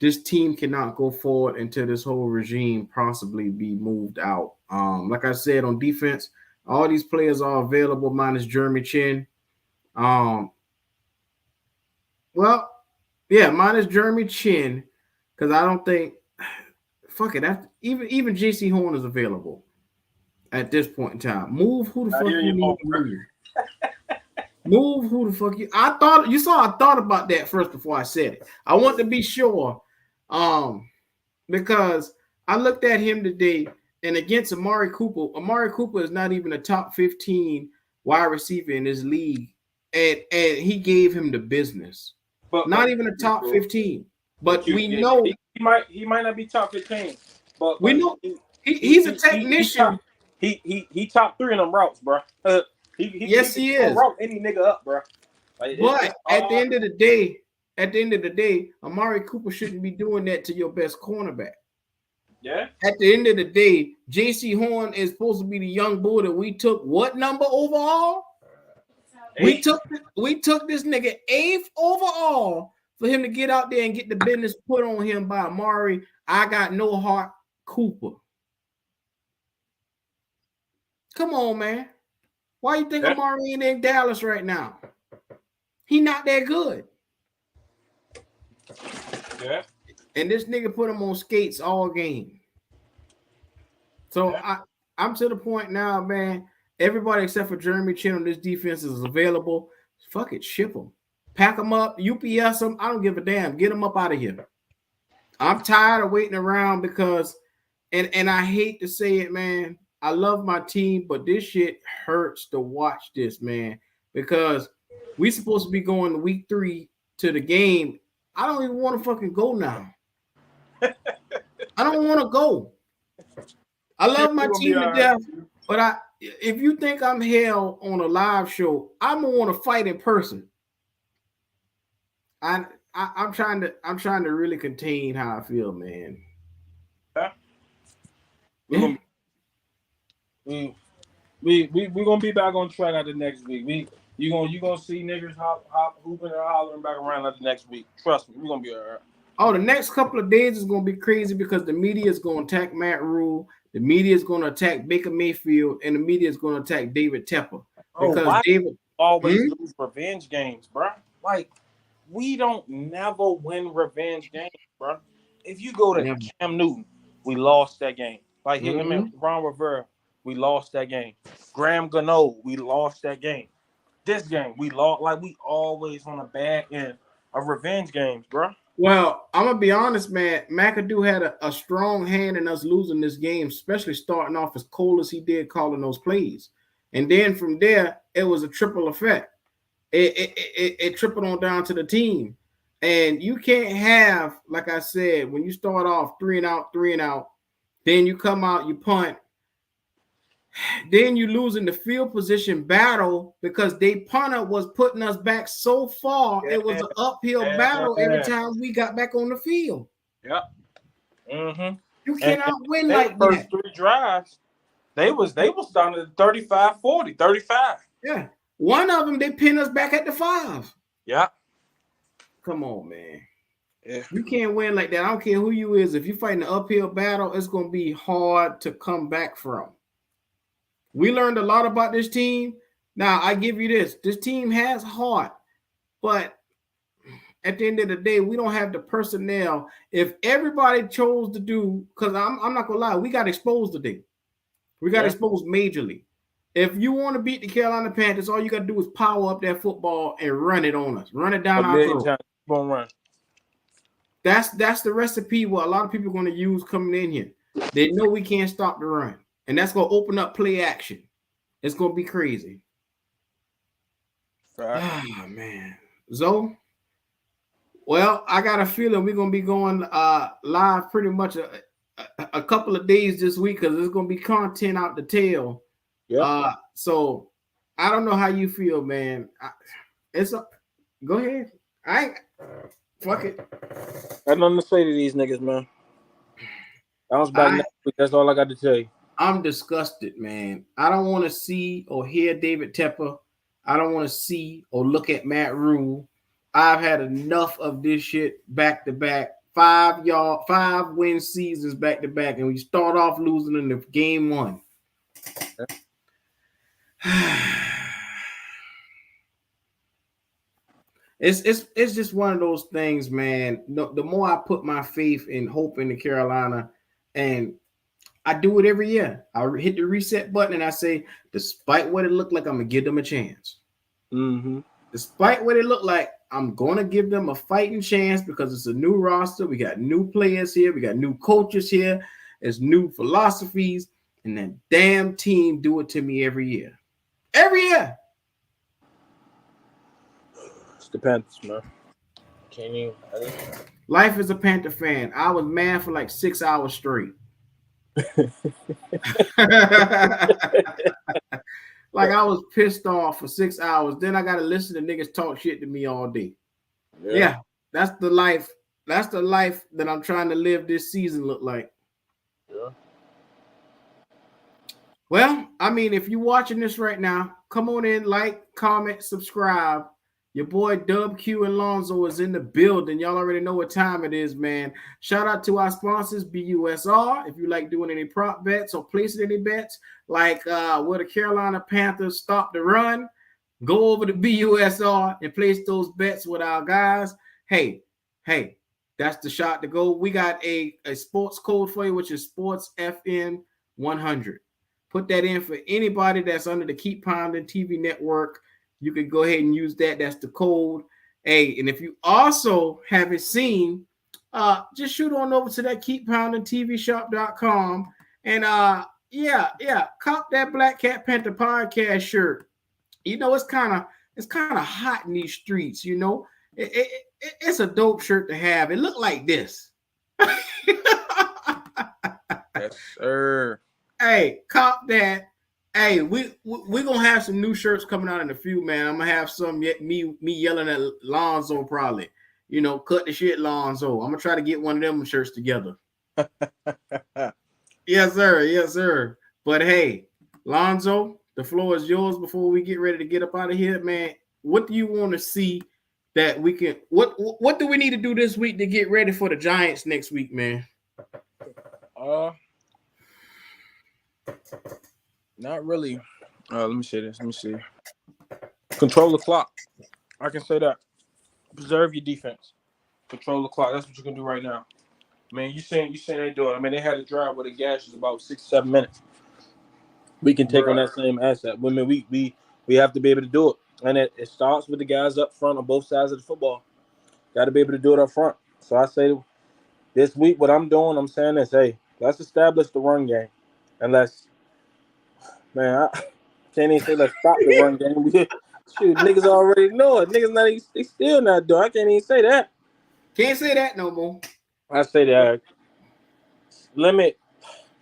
this team cannot go forward until this whole regime possibly be moved out. Like I said, on defense, all these players are available minus Jeremy Chin. Minus Jeremy Chin, because I don't think even JC Horn is available at this point in time. Move who the fuck you need to move. Move who the fuck you. I thought about that first before I said it. I want to be sure, because I looked at him today and against Amari Cooper. Amari Cooper is not even a top 15 wide receiver in this league, and he gave him the business. But not even a top 15. But we know he might not be top 15. But we know he's a technician. He top 3 in them routes, bro. He is. Route any nigga up, bro. But at the end of the day, Amari Cooper shouldn't be doing that to your best cornerback. Yeah. At the end of the day, JC Horn is supposed to be the young bull that we took what number overall? We took this nigga 8th overall for him to get out there and get the business put on him by Amari. I got no heart Cooper. Come on, man. Why you think Amari ain't in Dallas right now? He not that good. Yeah. And this nigga put him on skates all game. So I'm to the point now, man. Everybody except for Jeremy Chin on this defense is available. Fuck it, ship them. Pack them up, UPS them. I don't give a damn. Get them up out of here. I'm tired of waiting around because, and I hate to say it, man. I love my team, but this shit hurts to watch this, man, because we supposed to be going to week 3 to the game. I don't even want to fucking go now. I don't want to go. I love my team to death, but if you think I'm hell on a live show, I'm gonna want to fight in person. I'm trying to really contain how I feel, man. We gonna be back on track after next week. You gonna see niggas hop hooping and hollering back around after next week. Trust me, we gonna be all right. Oh, the next couple of days is gonna be crazy because the media is gonna attack Matt Rule, the media is gonna attack Baker Mayfield, and the media is gonna attack David Tepper. Because why David always lose revenge games, bro? Like, we don't never win revenge games, bro. If you go to Cam Newton, we lost that game. Like him and Ron Rivera, we lost that game. Graham Gano, we lost that game. This game, we lost. Like, we always on the back end of revenge games, bro. Well, I'm gonna be honest, man. McAdoo had a strong hand in us losing this game, especially starting off as cold as he did calling those plays, and then from there it was a triple effect. It tripled on down to the team, and you can't have, like I said, when you start off 3 and out, then you come out, you punt. Then you lose in the field position battle because they punter was putting us back so far. It was an uphill battle every time we got back on the field. Yep. Mm-hmm. You cannot win like first that. 3 drives, they was down to 35-40, 35. Yeah. One of them, they pinned us back at the 5. Yeah. Come on, man. Yeah. You can't win like that. I don't care who you is. If you're fighting an uphill battle, it's going to be hard to come back from. We learned a lot about this team. Now, I give you this. This team has heart, but at the end of the day, we don't have the personnel. If everybody chose to do, because I'm not going to lie, we got exposed today. We got exposed majorly. If you want to beat the Caroilna Panthers, all you got to do is power up that football and run it on us. Run it down our throat. That's the recipe what a lot of people are going to use coming in here. They know we can't stop the run. And that's going to open up play action. It's going to be crazy. Right. Oh, man. Zoe? Well, I got a feeling we're going to be going live pretty much a couple of days this week because there's going to be content out the tail. Yeah. So I don't know how you feel, man. Go ahead. Fuck it. I got nothing to say to these niggas, man. Bounce back next week. That's all I got to tell you. I'm disgusted, man. I don't want to see or hear David Tepper. I don't want to see or look at Matt Rule. I've had enough of this shit back to back. 5 win seasons back to back, and we start off losing in the game 1. It's just one of those things, man. The more I put my faith and hope into Caroilna, and I do it every year. I hit the reset button and I say, despite what it looked like, I'm gonna give them a chance. Mm-hmm. Despite what it looked like, I'm gonna give them a fighting chance because it's a new roster. We got new players here. We got new coaches here. There's new philosophies, and that damn team do it to me every year. Every year. It's the Panthers, man. Can't even. Life as a Panther fan. I was mad for like 6 hours straight. Like I was pissed off for 6 hours. Then I got to listen to niggas talk shit to me all day. Yeah, that's the life. That's the life that I'm trying to live this season look like. Yeah. Well, I mean, if you're watching this right now, come on in, like, comment, subscribe. Your boy Dub Q and Lonzo is in the building. Y'all already know what time it is, man. Shout out to our sponsors, BUSR. If you like doing any prop bets or placing any bets, like will the Carolina Panthers stop the run, go over to BUSR and place those bets with our guys. Hey, that's the shot to go. We got a sports code for you, which is Sports FN 100. Put that in for anybody that's under the Keep Pounding TV network. You can go ahead and use that. That's the code. Hey, and if you also haven't seen, just shoot on over to that keeppoundingtvshop.com and cop that Black Cat Panther podcast shirt. You know, it's kind of hot in these streets, you know. It's a dope shirt to have. It look like this. Yes, sir. Hey, cop that. Hey, we're gonna have some new shirts coming out in a few, man. I'm gonna have some me yelling at Lonzo probably. You know, cut the shit, Lonzo. I'm gonna try to get one of them shirts together. Yes, sir. Yes, sir. But hey, Lonzo, the floor is yours before we get ready to get up out of here, man. What do you want to see that we can what do we need to do this week to get ready for the Giants next week, man? Not really. Let me say this. Let me see. Control the clock. I can say that. Preserve your defense. Control the clock. That's what you can do right now. Man, you saying they do it. I mean, they had a drive where the gas is about 6-7 minutes. We can take on that same asset. I mean, we have to be able to do it. And it starts with the guys up front on both sides of the football. Got to be able to do it up front. So I say this week, what I'm doing, I'm saying this, hey, let's establish the run game. And let's, man, I can't even say let's stop the run game. Shoot, niggas already know it. Niggas they still not doing it. I can't even say that. Can't say that no more. I say that. Limit.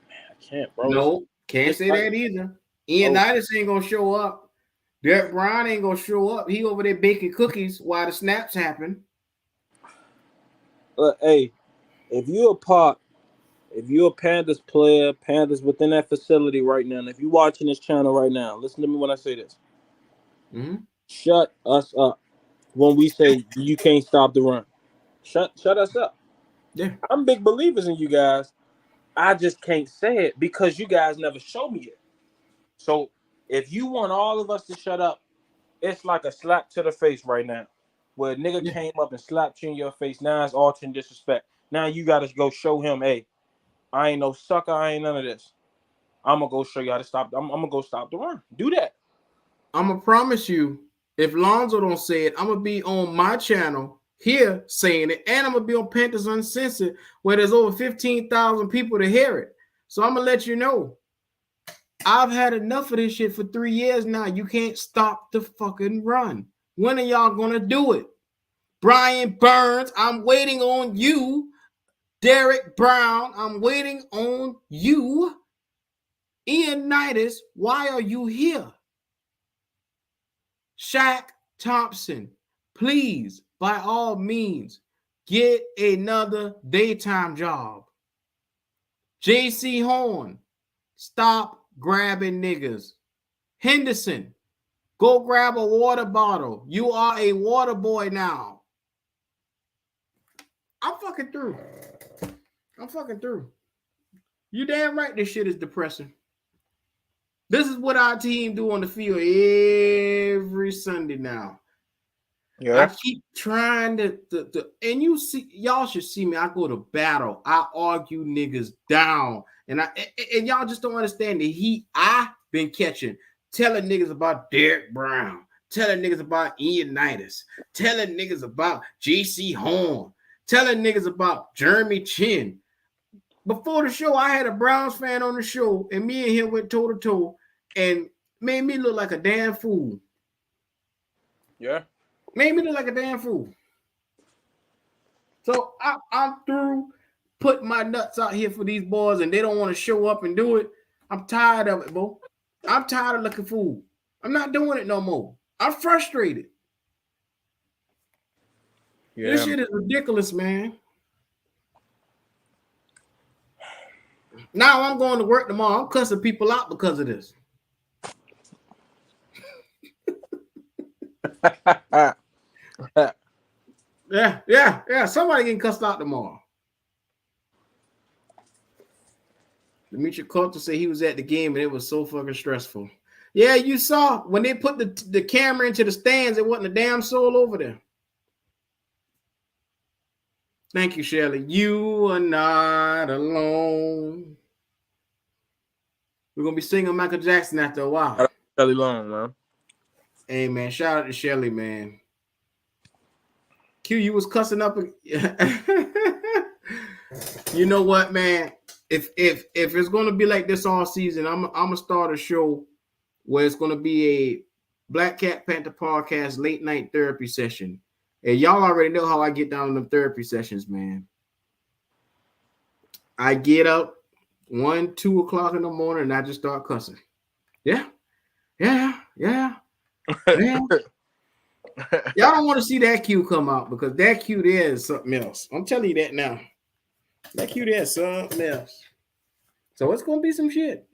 Man, I can't, bro. No, can't say that either. Ian ain't gonna show up. Derrick Brown ain't gonna show up. He over there baking cookies while the snaps happen. Hey, if you're a Panthers player, Panthers within that facility right now, and if you're watching this channel right now, listen to me when I say this. Mm-hmm. Shut us up when we say you can't stop the run. Shut us up. Yeah. I'm big believers in you guys. I just can't say it because you guys never show me it. So if you want all of us to shut up, it's like a slap to the face right now. Where a nigga came up and slapped you in your face. Now it's altering disrespect. Now you got to go show him, hey, I ain't no sucker. I ain't none of this. I'm going to go show you how to stop. I'm going to go stop the run. Do that. I'm going to promise you, if Lonzo don't say it, I'm going to be on my channel here saying it. And I'm going to be on Panthers Uncensored where there's over 15,000 people to hear it. So I'm going to let you know. I've had enough of this shit for 3 years now. You can't stop the fucking run. When are y'all going to do it? Brian Burns, I'm waiting on you. Derrick Brown, I'm waiting on you. Ian Nitis, why are you here? Shaq Thompson, please, by all means, get another daytime job. JC Horn, stop grabbing niggas. Henderson, go grab a water bottle. You are a water boy now. I'm fucking through. You damn right this shit is depressing. This is what our team do on the field every Sunday now. Yeah. I keep trying to and you see, y'all should see me. I go to battle. I argue niggas down. And y'all just don't understand the heat I've been catching. Telling niggas about Derrick Brown. Telling niggas about Ian Nitis. Telling niggas about JC Horn. Telling niggas about Jeremy Chin. Before the show, I had a Browns fan on the show, and me and him went toe-to-toe and made me look like a damn fool. Yeah. Made me look like a damn fool. So I'm through putting my nuts out here for these boys, and they don't want to show up and do it. I'm tired of it, bro. I'm tired of looking fool. I'm not doing it no more. I'm frustrated. Yeah. This shit is ridiculous, man. Now I'm going to work tomorrow. I'm cussing people out because of this. Yeah. Somebody getting cussed out tomorrow. Demetri Coulter said he was at the game and it was so fucking stressful. Yeah, you saw when they put the camera into the stands, it wasn't a damn soul over there. Thank you, Shelley. You are not alone. We're gonna be singing Michael Jackson after a while. Shelley Long, man. Hey man, shout out to Shelley, man. Q, you was cussing up. You know what, man? If it's gonna be like this all season, I'm gonna start a show where it's gonna be a Black Cat Panther podcast late night therapy session. And y'all already know how I get down in them therapy sessions, man. I get up 1, 2 o'clock in the morning and I just start cussing. Yeah. Y'all don't want to see that Q come out because that Q there is something else. I'm telling you that now. That Q there is something else. So it's going to be some shit.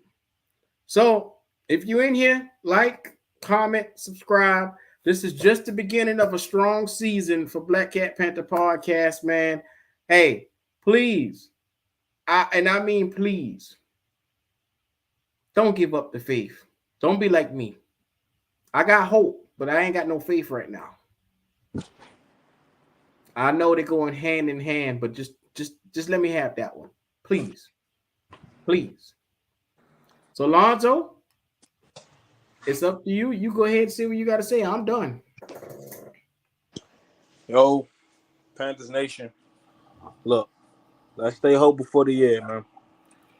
So if you're in here, like, comment, subscribe. This is just the beginning of a strong season for Black Cat Panther Podcast, man. Hey, please, I mean please, don't give up the faith. Don't be like me. I got hope, but I ain't got no faith right now. I know they're going hand in hand, but just let me have that one. Please. So, Lonzo, it's up to you. You go ahead and say what you got to say. I'm done. Yo, Panthers Nation. Look, let's stay hopeful for the year, man.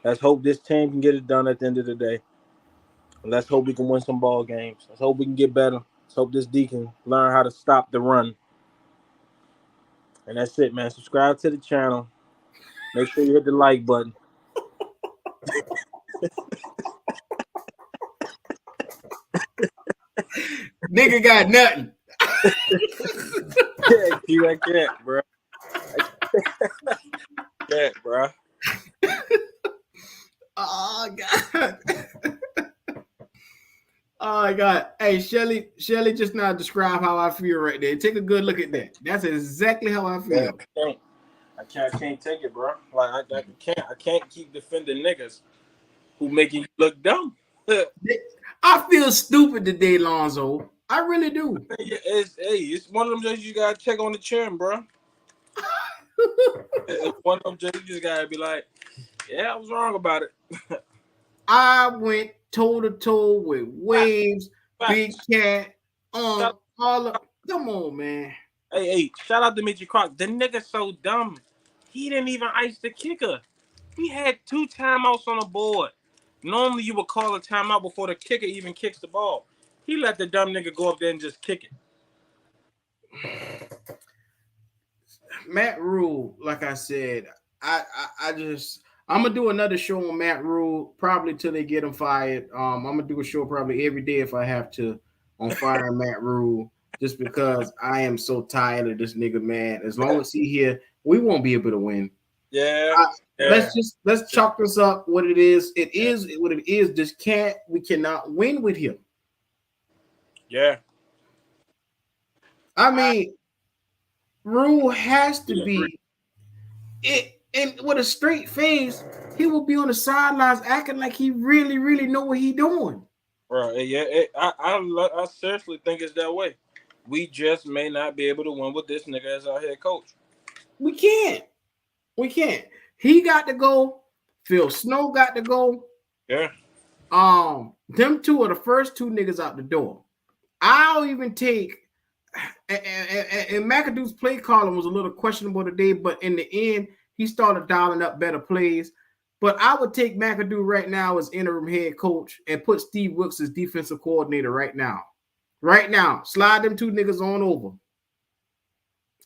Let's hope this team can get it done at the end of the day. And let's hope we can win some ball games. Let's hope we can get better. Let's hope this D can learn how to stop the run. And that's it, man. Subscribe to the channel. Make sure you hit the like button. Nigga got nothing. I can't, bro. Bro. Oh God. Oh God. Hey, Shelly just now describe how I feel right there. Take a good look at that. That's exactly how I feel. I can't take it, bro. Like I can't keep defending niggas who making you look dumb. I feel stupid today, Lonzo. I really do. It's one of them days you gotta check on the chin, bro. It's one of them days you just gotta be like, yeah, I was wrong about it. I went toe to toe with Waves, Big Cat, all of. Come on, man. Hey, shout out to Demetri Croc. The nigga's so dumb. He didn't even ice the kicker. We had 2 timeouts on the board. Normally, you would call a timeout before the kicker even kicks the ball. He let the dumb nigga go up there and just kick it. Matt Rule, like I said, I'm gonna do another show on Matt Rule probably till they get him fired. I'm gonna do a show probably every day if I have to on firing Matt Rule, just because I am so tired of this nigga, man. As long as he here, we won't be able to win. Yeah. Let's chalk this up. What it is, it is what it is. We cannot win with him. Yeah. I mean, Rule has to be it, and with a straight face, he will be on the sidelines acting like he really, really know what he doing. Right. Yeah. I seriously think it's that way. We just may not be able to win with this nigga as our head coach. We can't. He got to go. Phil Snow got to go. Yeah. Them 2 are the first 2 niggas out the door. I'll even take. And McAdoo's play calling was a little questionable today, but in the end, he started dialing up better plays. But I would take McAdoo right now as interim head coach and put Steve Wilkes as defensive coordinator right now. Right now, slide them 2 niggas on over.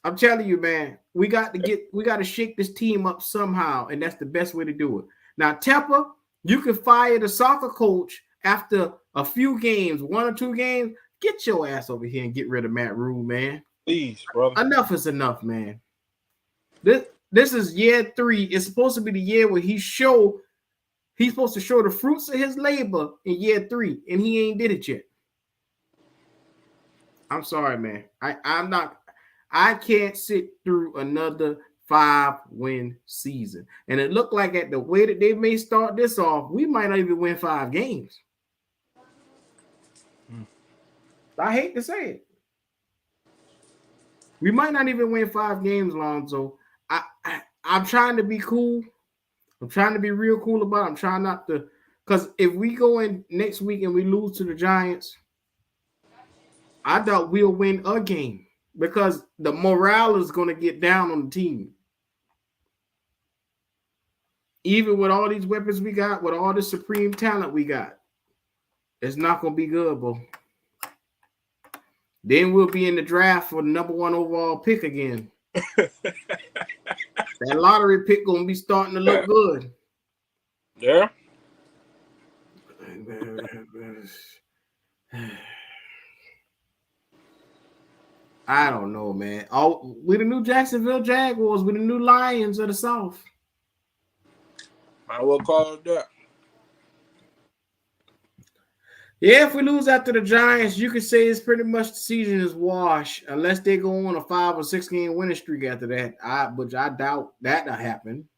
I'm telling you, man, we got to shake this team up somehow, and that's the best way to do it. Now, Tepper, you can fire the soccer coach after a few games, 1 or 2 games. Get your ass over here and get rid of Matt Rule, man. Please, brother. Enough is enough, man. This is year 3. It's supposed to be the year where he show He's supposed to show the fruits of his labor in year 3, and he ain't did it yet. I'm sorry, man. I can't sit through another 5-win season. And it looked like at the way that they may start this off, we might not even win 5 games. I hate to say it. We might not even win 5 games, Lonzo. I'm trying to be cool. I'm trying to be real cool about it. I'm trying not to, because if we go in next week and we lose to the Giants, I doubt we'll win a game because the morale is going to get down on the team. Even with all these weapons we got, with all the supreme talent we got, it's not going to be good, bro. Then we'll be in the draft for the number 1 overall pick again. That lottery pick going to be starting to look good. Yeah. I don't know, man. We the new Jacksonville Jaguars. We the new Lions of the South. I will call it that. Yeah, if we lose after the Giants, you could say it's pretty much the season is washed, unless they go on a 5 or 6 game winning streak after that. But I doubt that'll happen.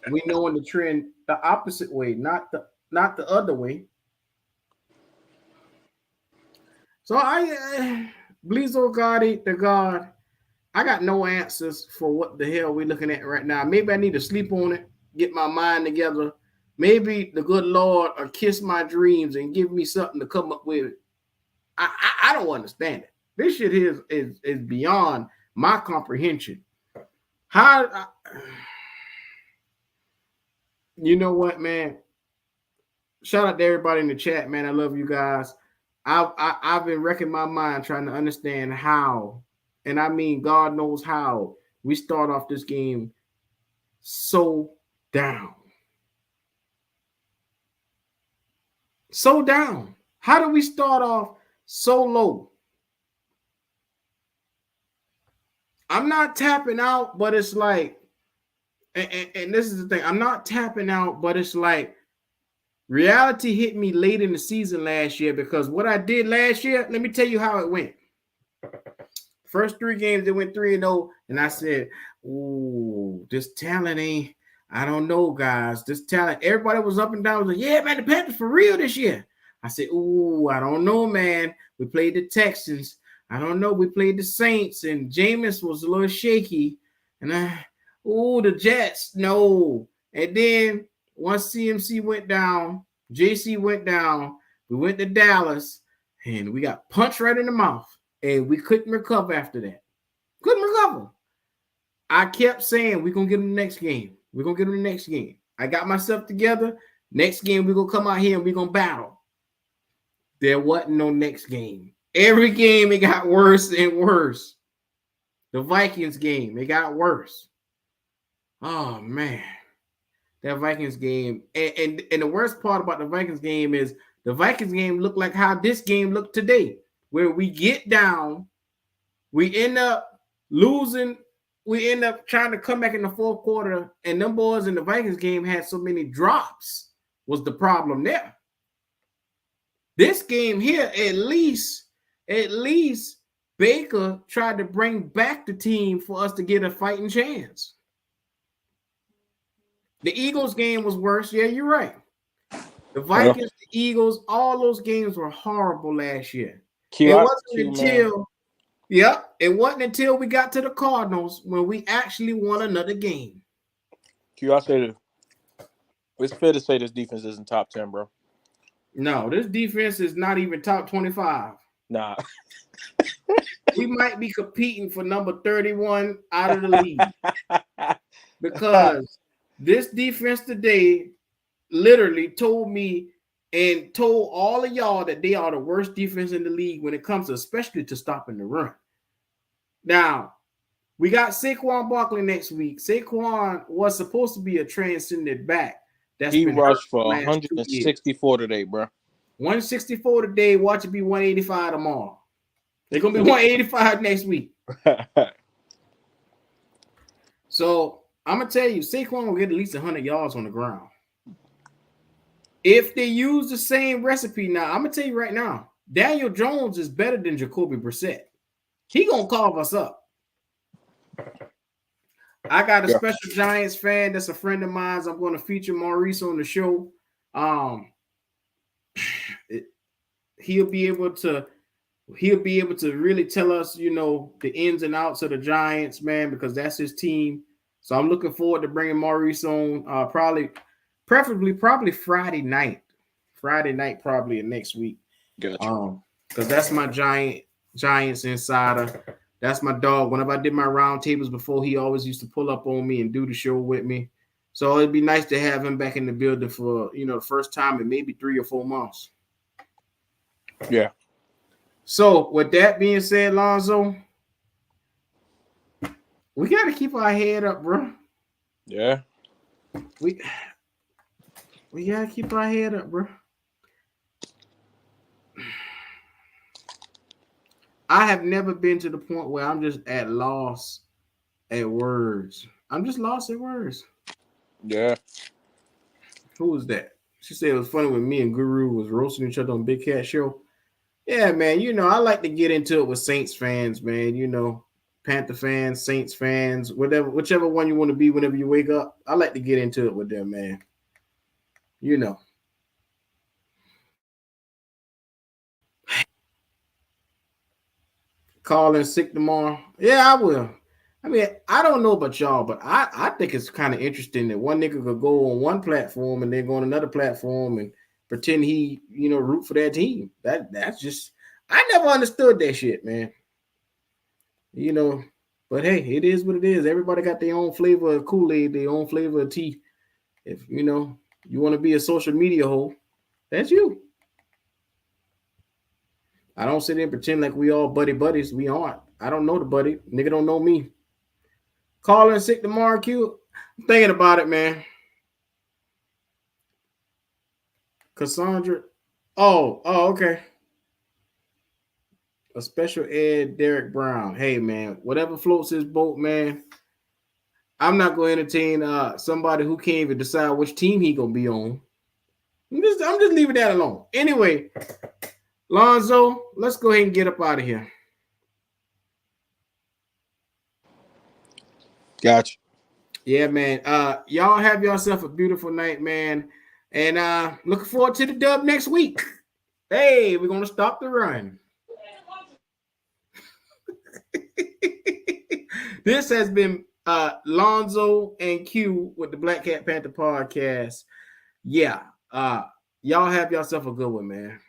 We know in the trend the opposite way, not the other way. So Bleezo Gotti, the God, I got no answers for what the hell we're looking at right now. Maybe I need to sleep on it, get my mind together. Maybe the good Lord will kiss my dreams and give me something to come up with. I don't understand it. This shit here is beyond my comprehension. You know what, man? Shout out to everybody in the chat, man. I love you guys. I've been wrecking my mind trying to understand how, and I mean God knows how, we start off this game so down. So down. How do we start off so low? I'm not tapping out, but it's like, and this is the thing, I'm not tapping out, but it's like reality hit me late in the season last year because what I did last year, let me tell you how it went. First 3 games, they went 3-0, and I said, ooh, this talent ain't, I don't know, guys. This talent, everybody was up and down. Was like, yeah, man, the Panthers for real this year. I said, ooh, I don't know, man. We played the Texans. I don't know. We played the Saints, and Jameis was a little shaky. And the Jets, no. And then once CMC went down, JC went down, we went to Dallas, and we got punched right in the mouth, and we couldn't recover after that. Couldn't recover. I kept saying, we're going to get them the next game. We're going to get them the next game. I got myself together. Next game, we're going to come out here and we're going to battle. There wasn't no next game. Every game, it got worse and worse. The Vikings game, it got worse. Oh, man. That Vikings game. And the worst part about the Vikings game is the Vikings game looked like how this game looked today, where we get down, we end up losing. We end up trying to come back in the 4th quarter, and them boys in the Vikings game had so many drops was the problem there. This game here, at least Baker tried to bring back the team for us to get a fighting chance. The Eagles game was worse. Yeah, you're right. The Vikings, the Eagles, all those games were horrible last year. It wasn't until we got to the Cardinals when we actually won another game. I say this. It's fair to say this defense isn't top 10, bro. No, this defense is not even top 25. Nah. We might be competing for number 31 out of the league because this defense today literally told me and told all of y'all that they are the worst defense in the league when it comes to, especially to stopping the run. Now, we got Saquon Barkley next week. Saquon was supposed to be a transcendent back. He rushed for 164 today, bro. 164 today. Watch it be 185 tomorrow. They're going to be 185 next week. So, I'm gonna tell you, Saquon will get at least 100 yards on the ground. If they use the same recipe now, I'm gonna tell you right now, Daniel Jones is better than Jacoby Brissett. He gonna carve us up. I got a special Giants fan that's a friend of mine. I'm going to feature Maurice on the show. He'll be able to really tell us, the ins and outs of the Giants, man, because that's his team. So I'm looking forward to bringing Maurice on, preferably Friday night, probably next week. Gotcha. Because that's my Giants insider. That's my dog. Whenever I did my round tables before, he always used to pull up on me and do the show with me. So it'd be nice to have him back in the building for, the first time in maybe 3 or 4 months. Yeah. So with that being said, Lonzo, we got to keep our head up, bro. Yeah. We got to keep our head up, bro. I have never been to the point where I'm just at loss at words. I'm just lost at words. Yeah. Who was that? She said it was funny when me and Guru was roasting each other on Big Cat Show. Yeah, man. I like to get into it with Saints fans, man. Panther fans, Saints fans, whichever one you want to be whenever you wake up. I like to get into it with them, man. Calling sick tomorrow. Yeah, I will. I mean, I don't know about y'all, but I think it's kind of interesting that one nigga could go on one platform and then go on another platform and pretend he, root for that team. That's just, I never understood that shit, man. But hey, it is what it is. Everybody got their own flavor of Kool-Aid, their own flavor of tea. If, you want to be a social media hoe, that's you. I don't sit there and pretend like we all buddies. We aren't. I don't know the buddy. Nigga don't know me. Calling sick tomorrow, Q. I'm thinking about it, man. Cassandra. Oh, okay. A special ed Derrick Brown. Hey, man, whatever floats his boat, man. I'm not going to entertain somebody who can't even decide which team he going to be on. I'm just leaving that alone. Anyway, Lonzo, let's go ahead and get up out of here. Gotcha. Yeah, man. Y'all have yourself a beautiful night, man. And looking forward to the dub next week. Hey, we're going to stop the run. This has been Lonzo and Q with the Black Cat Panther podcast. Yeah. Y'all have yourself a good one, man.